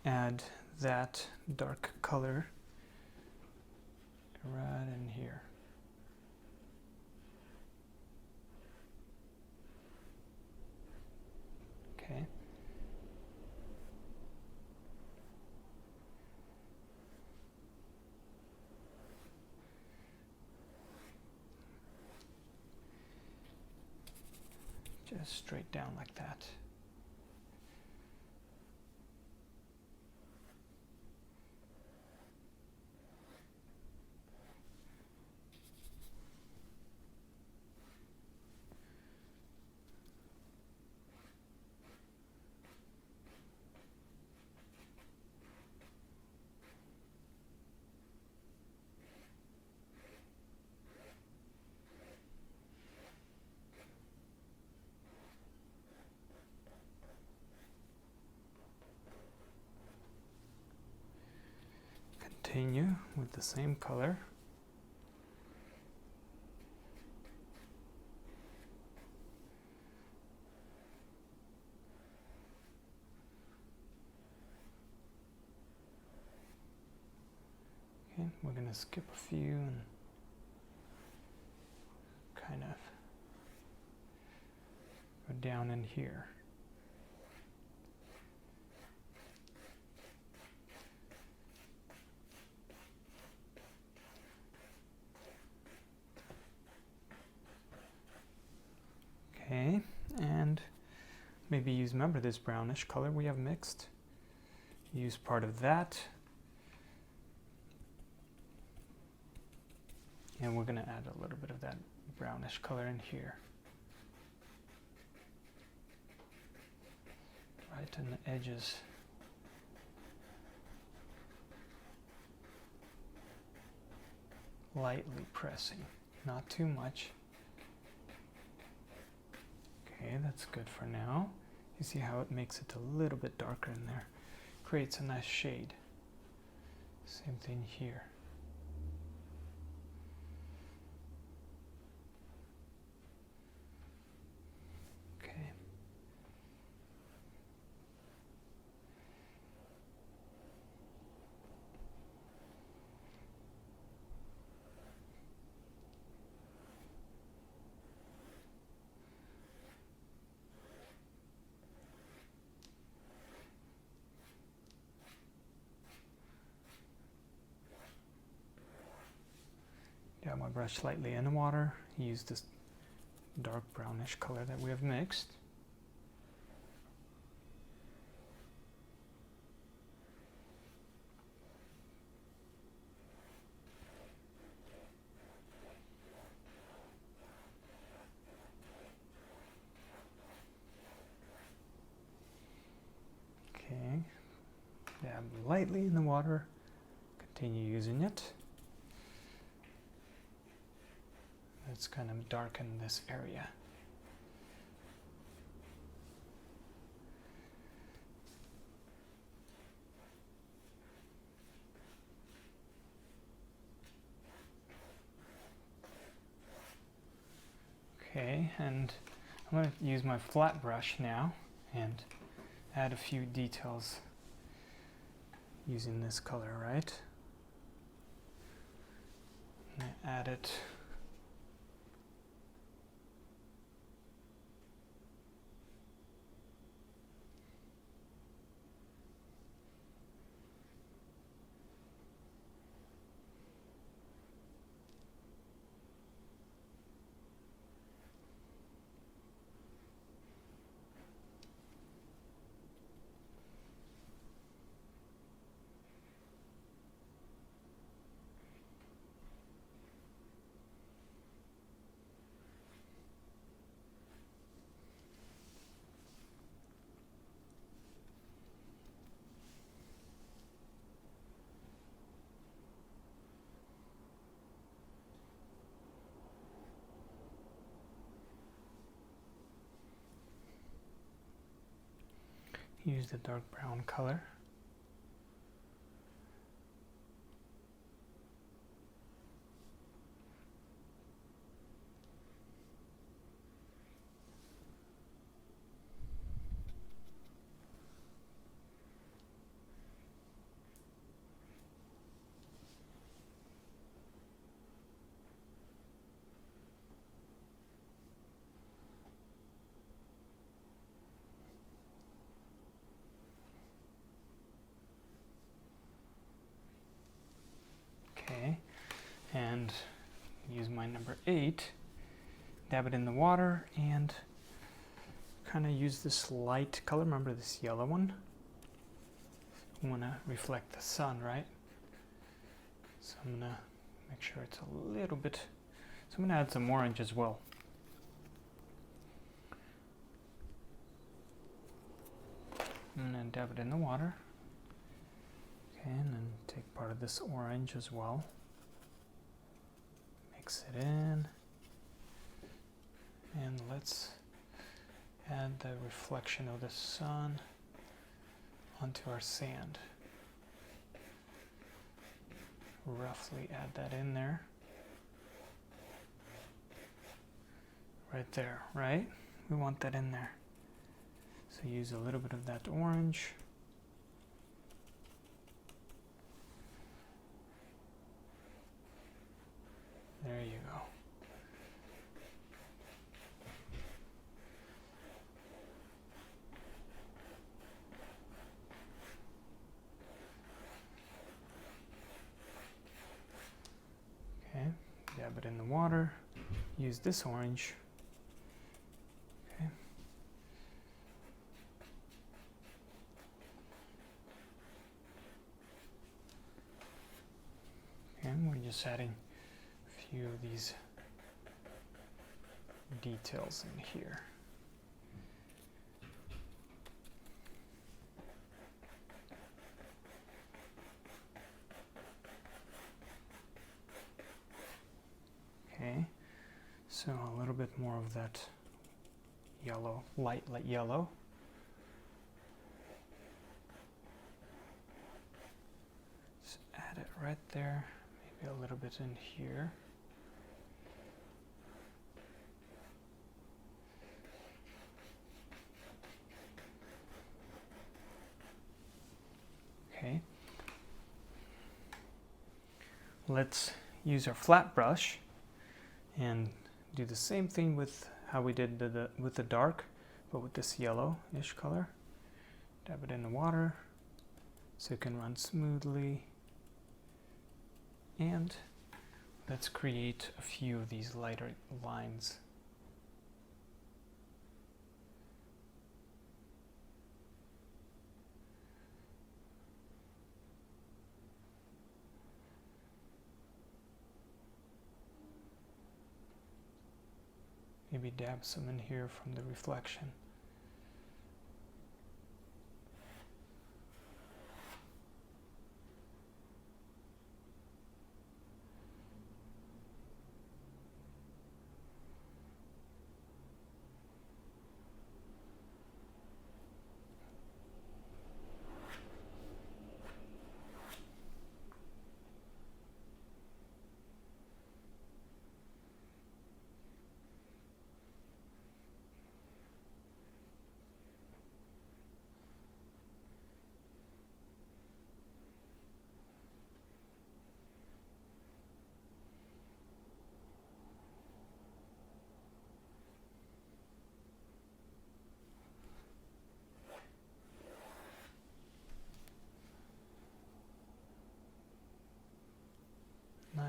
add that dark color right in here. Okay. Just straight down like that. Continue with the same color. Okay, we're going to skip a few and kind of go down in here. Okay, and maybe remember this brownish color we have mixed. Use part of that. And we're going to add a little bit of that brownish color in here. Right in the edges. Lightly pressing, not too much. Okay, that's good for now. You see how it makes it a little bit darker in there. Creates a nice shade. Same thing here. Okay. Got my brush slightly in the water. Use this dark brownish color that we have mixed. Okay, dab lightly in the water. Continue using it. Let's kind of darken this area. Okay, and I'm going to use my flat brush now and add a few details using this color, right? And add it use the dark brown color. Okay, and use my number 8, dab it in the water, and kind of use this light color. Remember this yellow one? We want to reflect the sun, right? So I'm going to make sure it's a little bit, so I'm going to add some orange as well. And then dab it in the water. Okay, and then take part of this orange as well. Mix it in. And let's add the reflection of the sun onto our sand. Roughly add that in there. Right there, right? We want that in there. So use a little bit of that orange. There you go. Okay, dab it in the water. Use this orange. Okay. And we're just adding a few of these details in here. Okay, so a little bit more of that yellow, light yellow. Just add it right there, maybe a little bit in here. Okay, let's use our flat brush and do the same thing with how we did with the dark, but with this yellowish color. Dab it in the water so it can run smoothly. And let's create a few of these lighter lines. Maybe dab some in here from the reflection.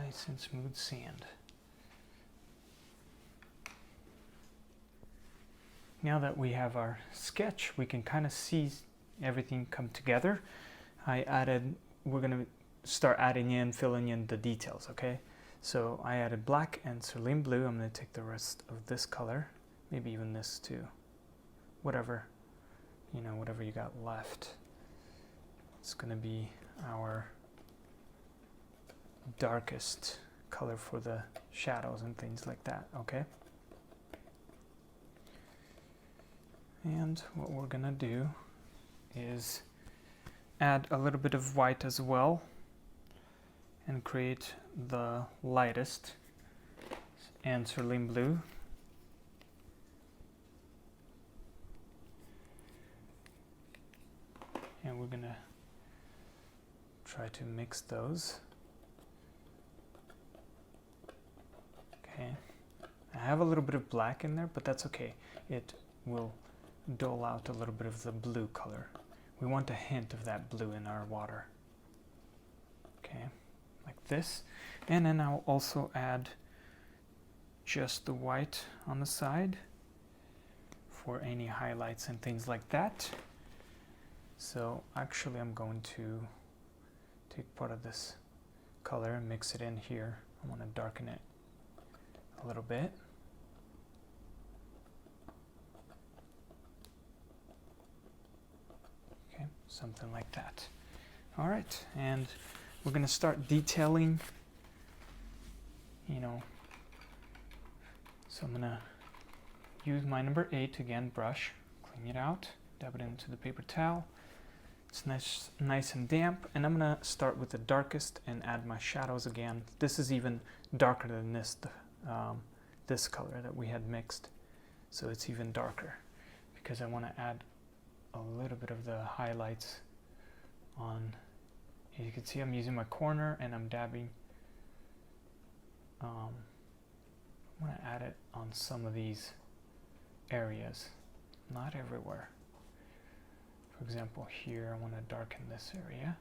Nice and smooth sand. Now that we have our sketch, we can kind of see everything come together. We're going to start adding in, filling in the details, okay? So I added black and cerulean blue. I'm going to take the rest of this color, maybe even this too. Whatever, whatever you got left. It's going to be our darkest color for the shadows and things like that, okay? And what we're gonna do is add a little bit of white as well and create the lightest and cerulean blue. And we're gonna try to mix those. Okay, I have a little bit of black in there, but that's okay. It will dull out a little bit of the blue color. We want a hint of that blue in our water. Okay, like this. And then I'll also add just the white on the side for any highlights and things like that. So actually I'm going to take part of this color and mix it in here. I want to darken it a little bit. Okay, something like that. All right, and we're going to start detailing, so I'm going to use my number 8 again, brush, clean it out, dab it into the paper towel. It's nice and damp, and I'm going to start with the darkest and add my shadows again. This is even darker than this color that we had mixed, so it's even darker because I want to add a little bit of the highlights on. You can see I'm using my corner and I'm dabbing. I'm going to add it on some of these areas, not everywhere. For example, here I want to darken this area.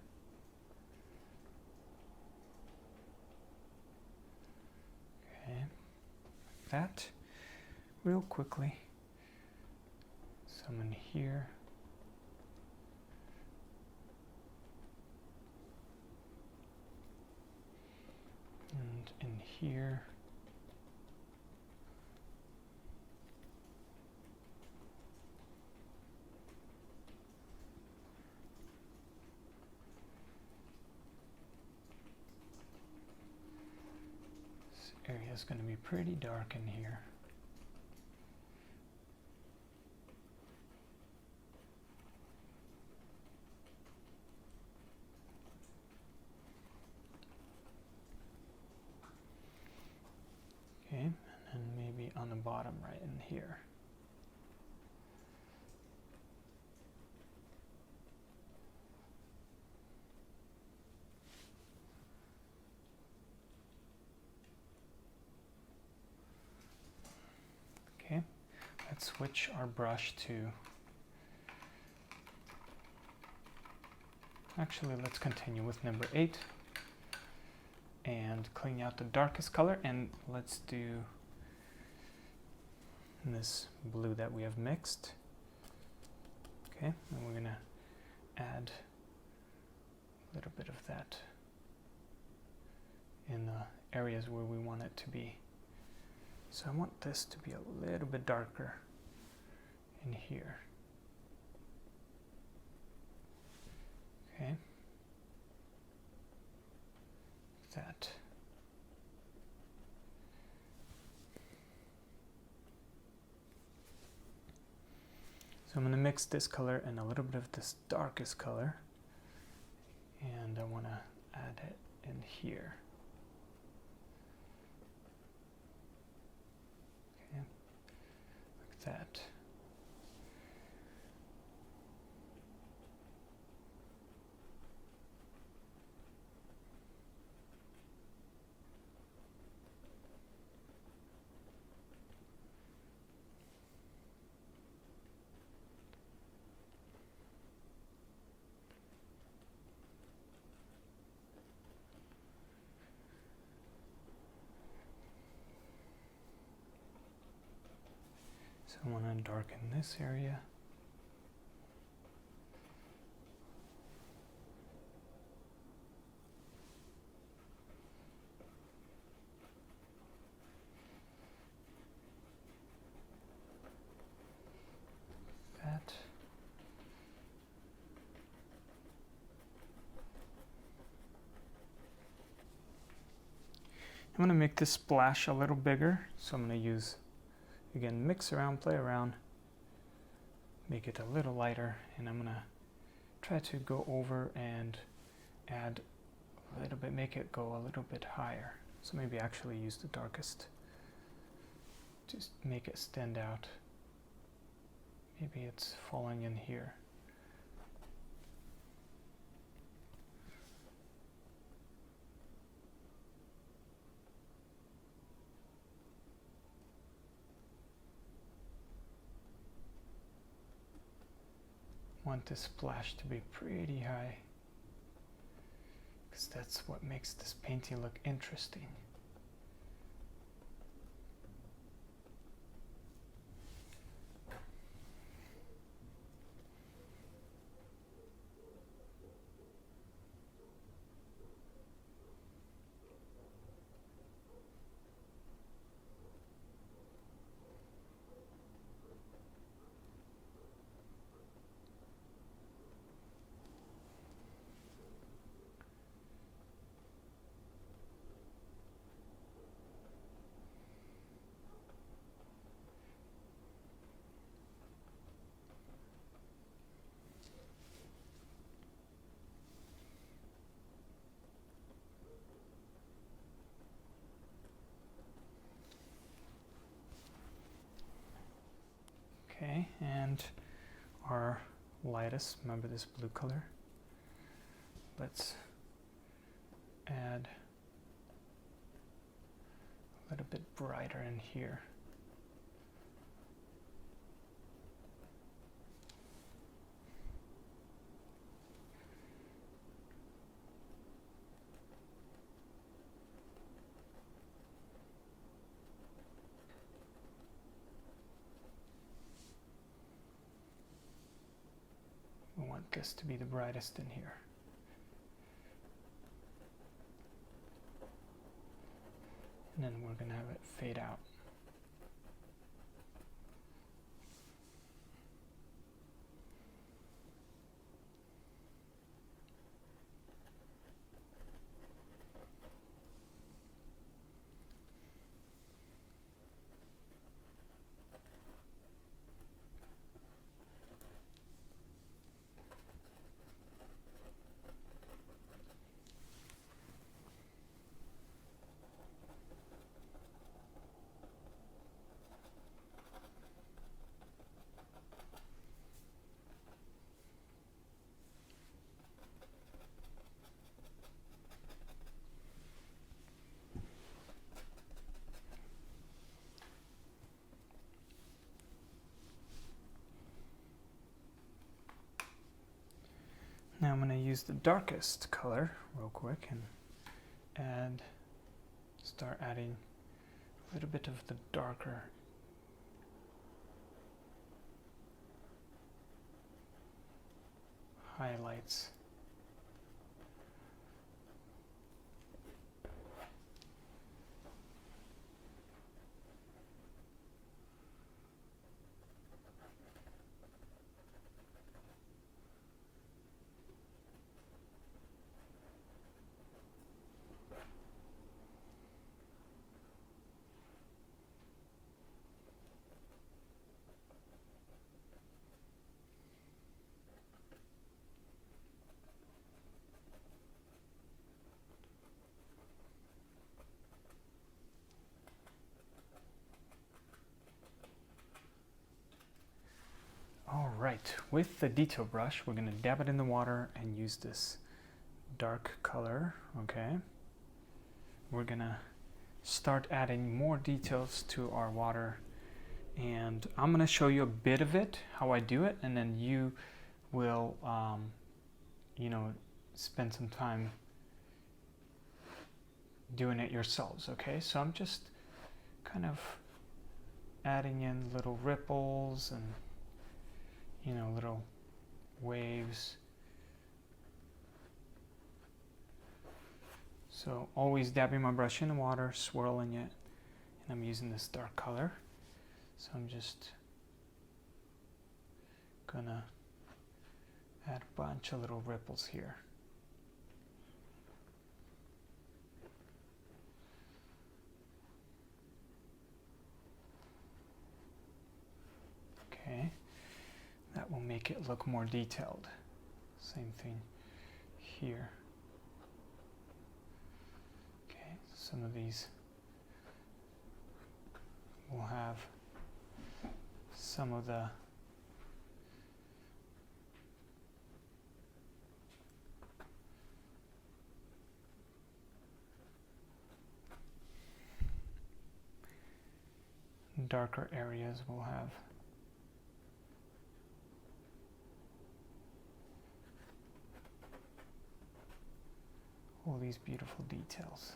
Okay, like that. Real quickly. Some in here. And in here. Area is going to be pretty dark in here. Okay, and then maybe on the bottom right in here. Okay, let's switch our brush to, actually let's continue with number 8 and clean out the darkest color, and let's do this blue that we have mixed. Okay, and we're gonna add a little bit of that in the areas where we want it to be. So I want this to be a little bit darker in here. Okay. That. So I'm going to mix this color and a little bit of this darkest color, and I want to add it in here. Okay, like that. So I want to darken this area. That. I'm going to make this splash a little bigger, so I'm going to use, again, mix around, play around, make it a little lighter, and I'm going to try to go over and add a little bit, make it go a little bit higher. So maybe actually use the darkest, just make it stand out. Maybe it's falling in here. Want this splash to be pretty high, because that's what makes this painting look interesting. Okay, and our lightest, remember this blue color? Let's add a little bit brighter in here. We want this to be the brightest in here. And then we're going to have it fade out. Now I'm going to use the darkest color real quick and start adding a little bit of the darker highlights. Alright, with the detail brush, we're going to dab it in the water and use this dark color, okay? We're going to start adding more details to our water, and I'm going to show you a bit of it, how I do it, and then you will, you know, spend some time doing it yourselves, okay? So I'm just kind of adding in little ripples and, you know, little waves. So always dabbing my brush in the water, swirling it, and I'm using this dark color. So I'm just gonna add a bunch of little ripples here. Okay, that will make it look more detailed. Same thing here. Okay, some of these will have some of the darker areas will have all these beautiful details.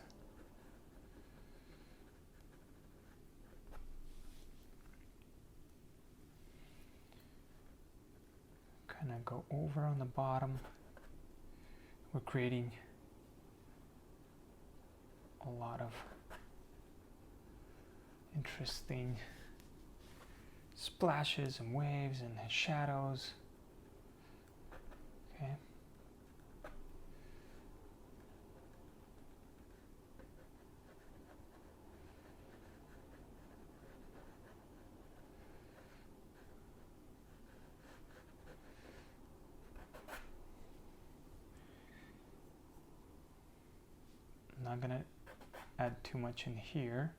Kind of go over on the bottom. We're creating a lot of interesting splashes and waves and shadows. Okay. I'm not gonna add too much in here.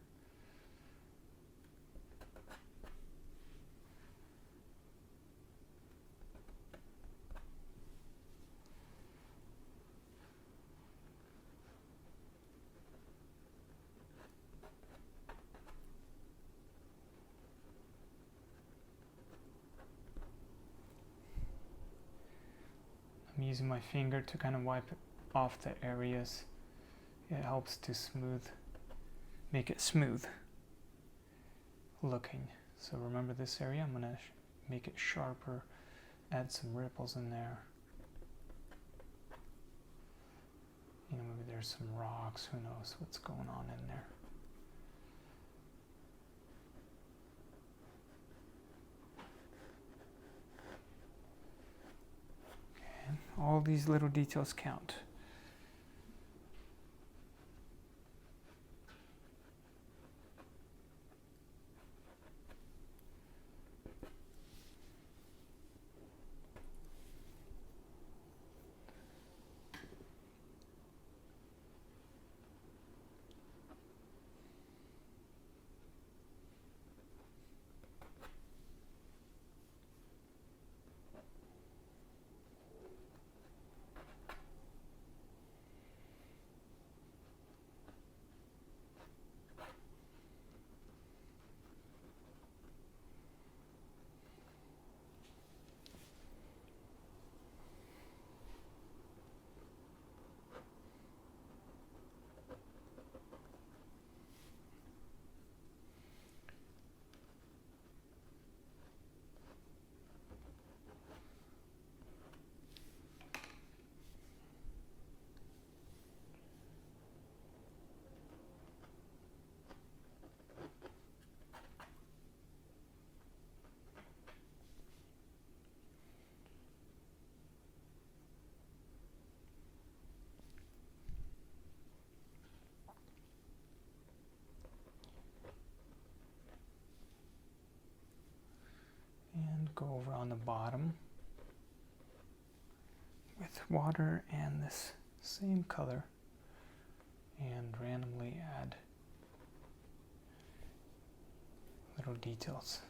I'm using my finger to kind of wipe off the areas. It helps to make it smooth looking. So remember this area, I'm gonna make it sharper, add some ripples in there. You know, maybe there's some rocks, who knows what's going on in there. Okay, all these little details count. And go over on the bottom with water and this same color and randomly add little details.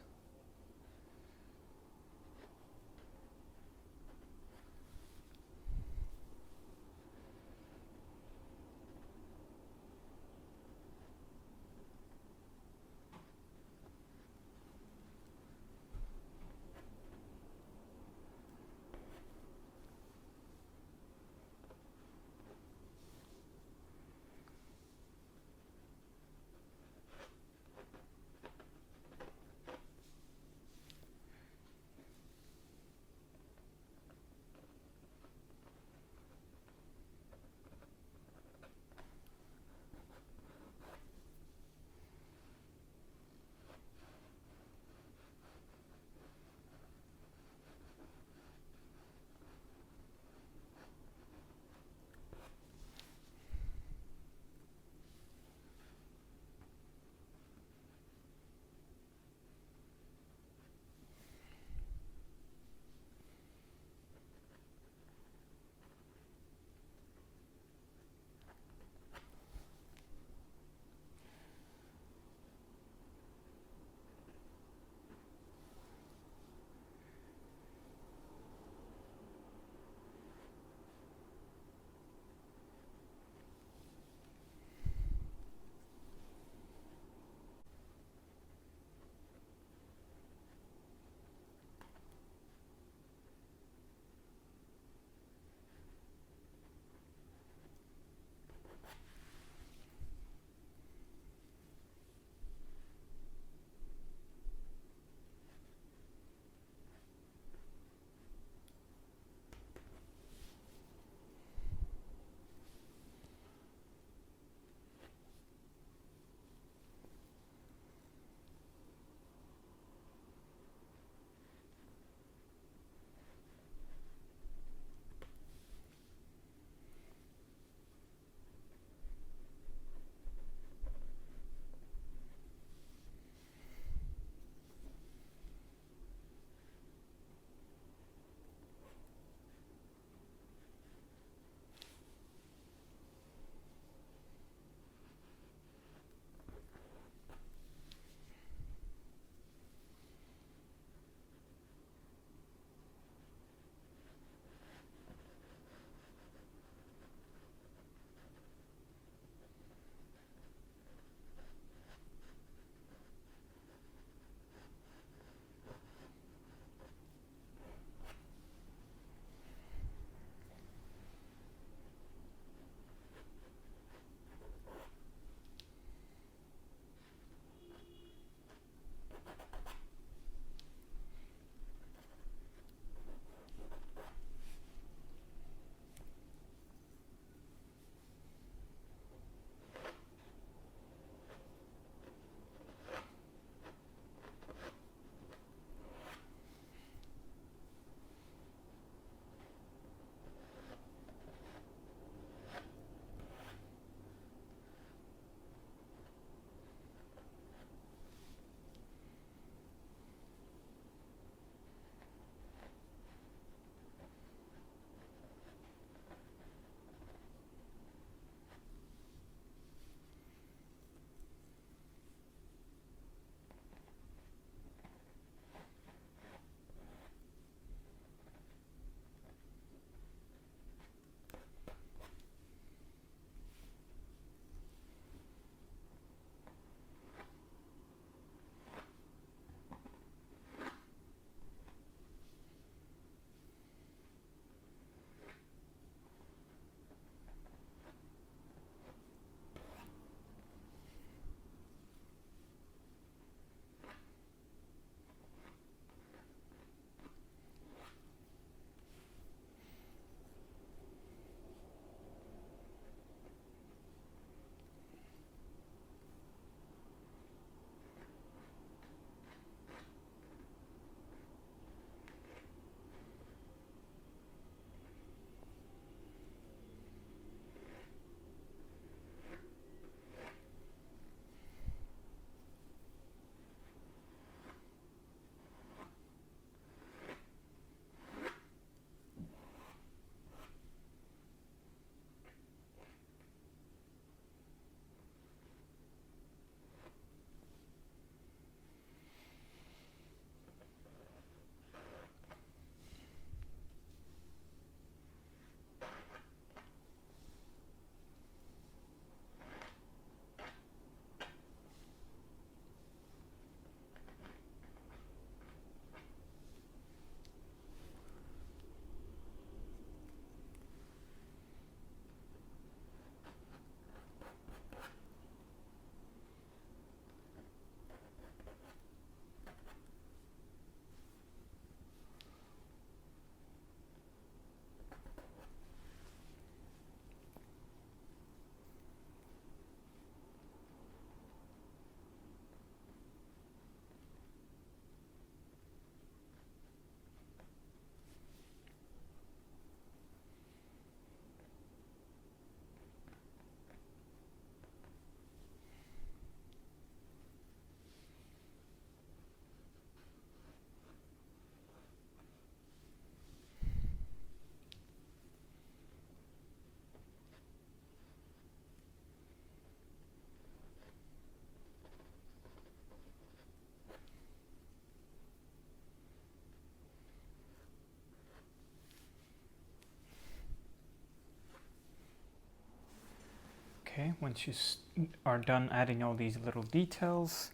Okay, once you are done adding all these little details,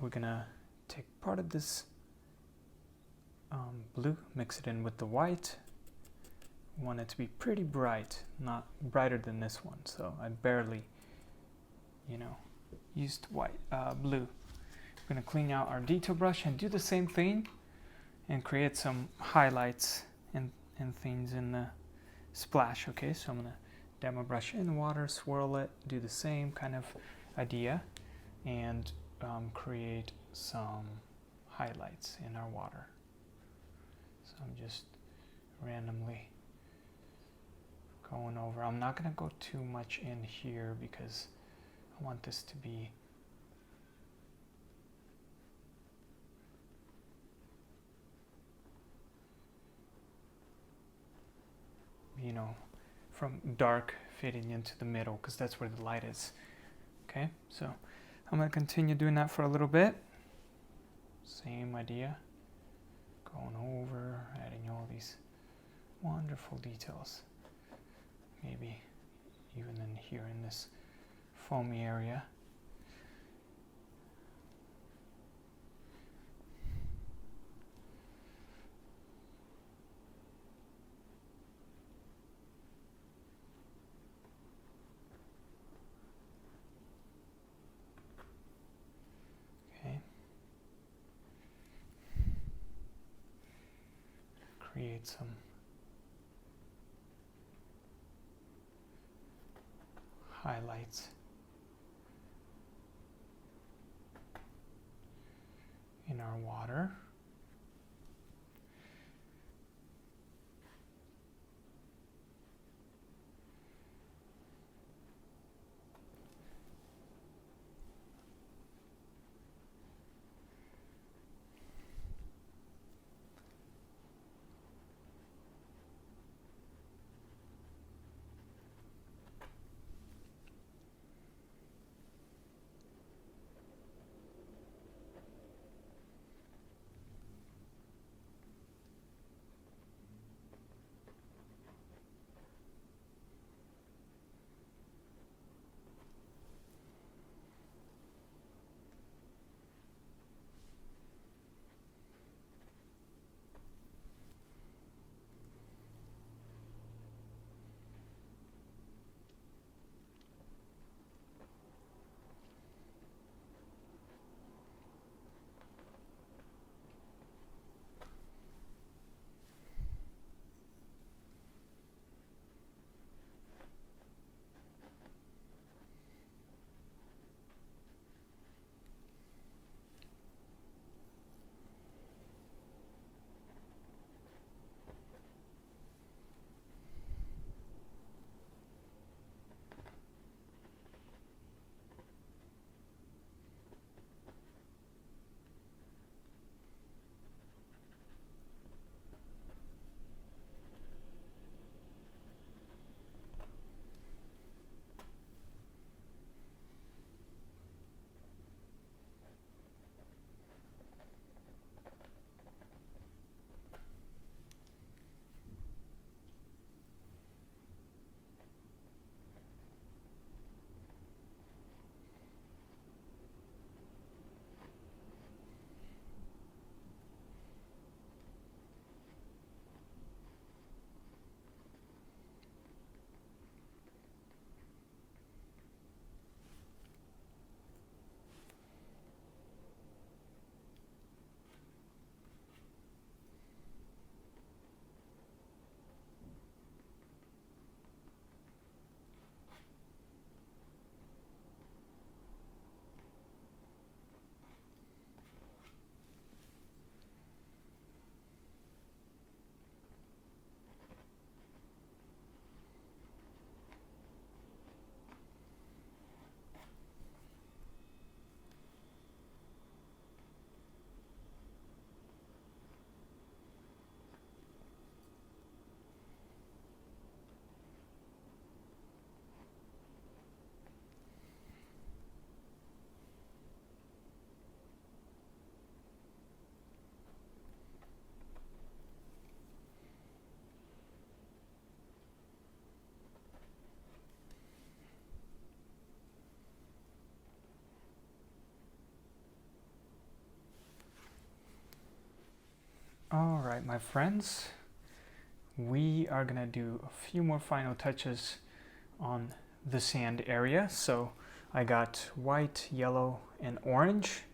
we're gonna take part of this blue, mix it in with the white. We want it to be pretty bright, not brighter than this one, so I barely, used blue. We're gonna clean out our detail brush and do the same thing and create some highlights and things in the splash. Okay, so I'm gonna demo brush in the water, swirl it, do the same kind of idea, and create some highlights in our water. So I'm just randomly going over. I'm not going to go too much in here because I want this to be from dark fading into the middle, because that's where the light is. Okay, so I'm going to continue doing that for a little bit. Same idea, going over, adding all these wonderful details. Maybe even in here in this foamy area. Okay. Create some highlights in our water. right, my friends, we are gonna do a few more final touches on the sand area. So I got white, yellow, and orange,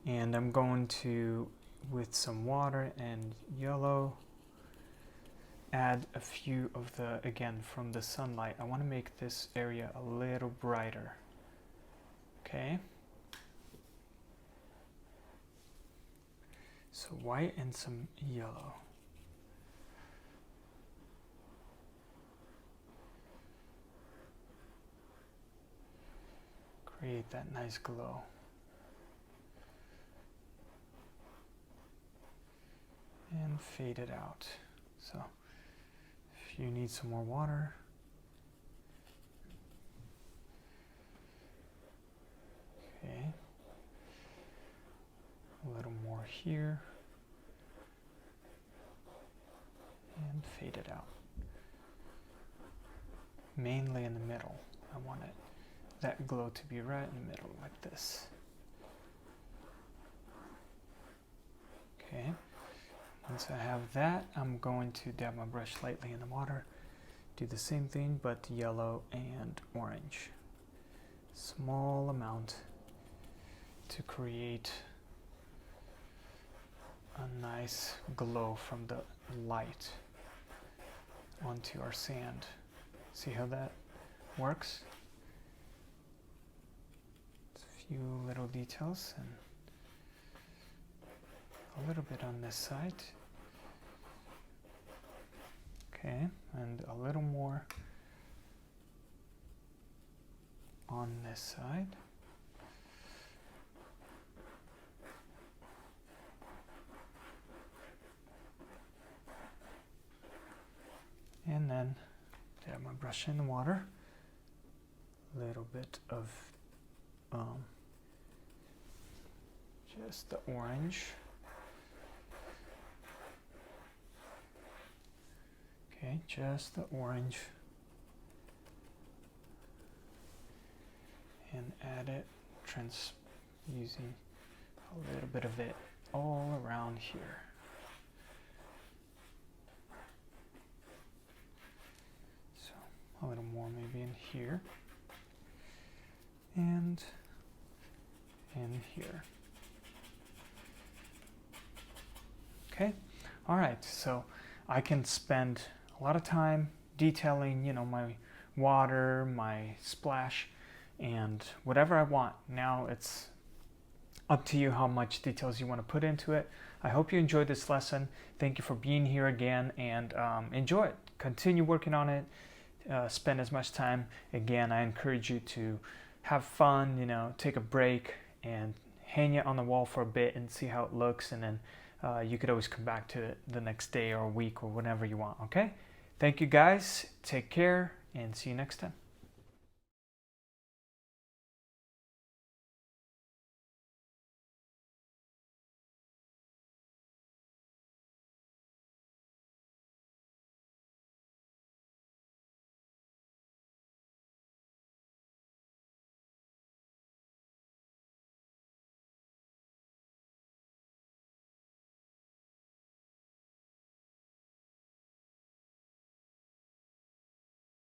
and I'm going to, with some water and yellow, add a few of the, again, from the sunlight. I want to make this area a little brighter. Okay. So white and some yellow. Create that nice glow. And fade it out. So if you need some more water, okay, a little more here, and fade it out. Mainly in the middle. I want it, that glow to be right in the middle, like this. Okay. Once I have that, I'm going to dab my brush lightly in the water. Do the same thing, but yellow and orange. Small amount to create a nice glow from the light onto our sand. See how that works? Just a few little details and a little bit on this side. Okay, and a little more on this side. And then dab my brush in the water. A little bit of just the orange. Okay, just the orange, and add it, using a little bit of it all around here. So a little more maybe in here, and in here. Okay, all right, so I can spend a lot of time detailing, you know, my water, my splash, and whatever I want. Now it's up to you how much details you want to put into it. I hope you enjoyed this lesson. Thank you for being here again, and enjoy it. Continue working on it. Spend as much time. Again, I encourage you to have fun, you know, take a break and hang it on the wall for a bit and see how it looks, and then you could always come back to it the next day or week or whenever you want, okay? Thank you guys, take care, and see you next time.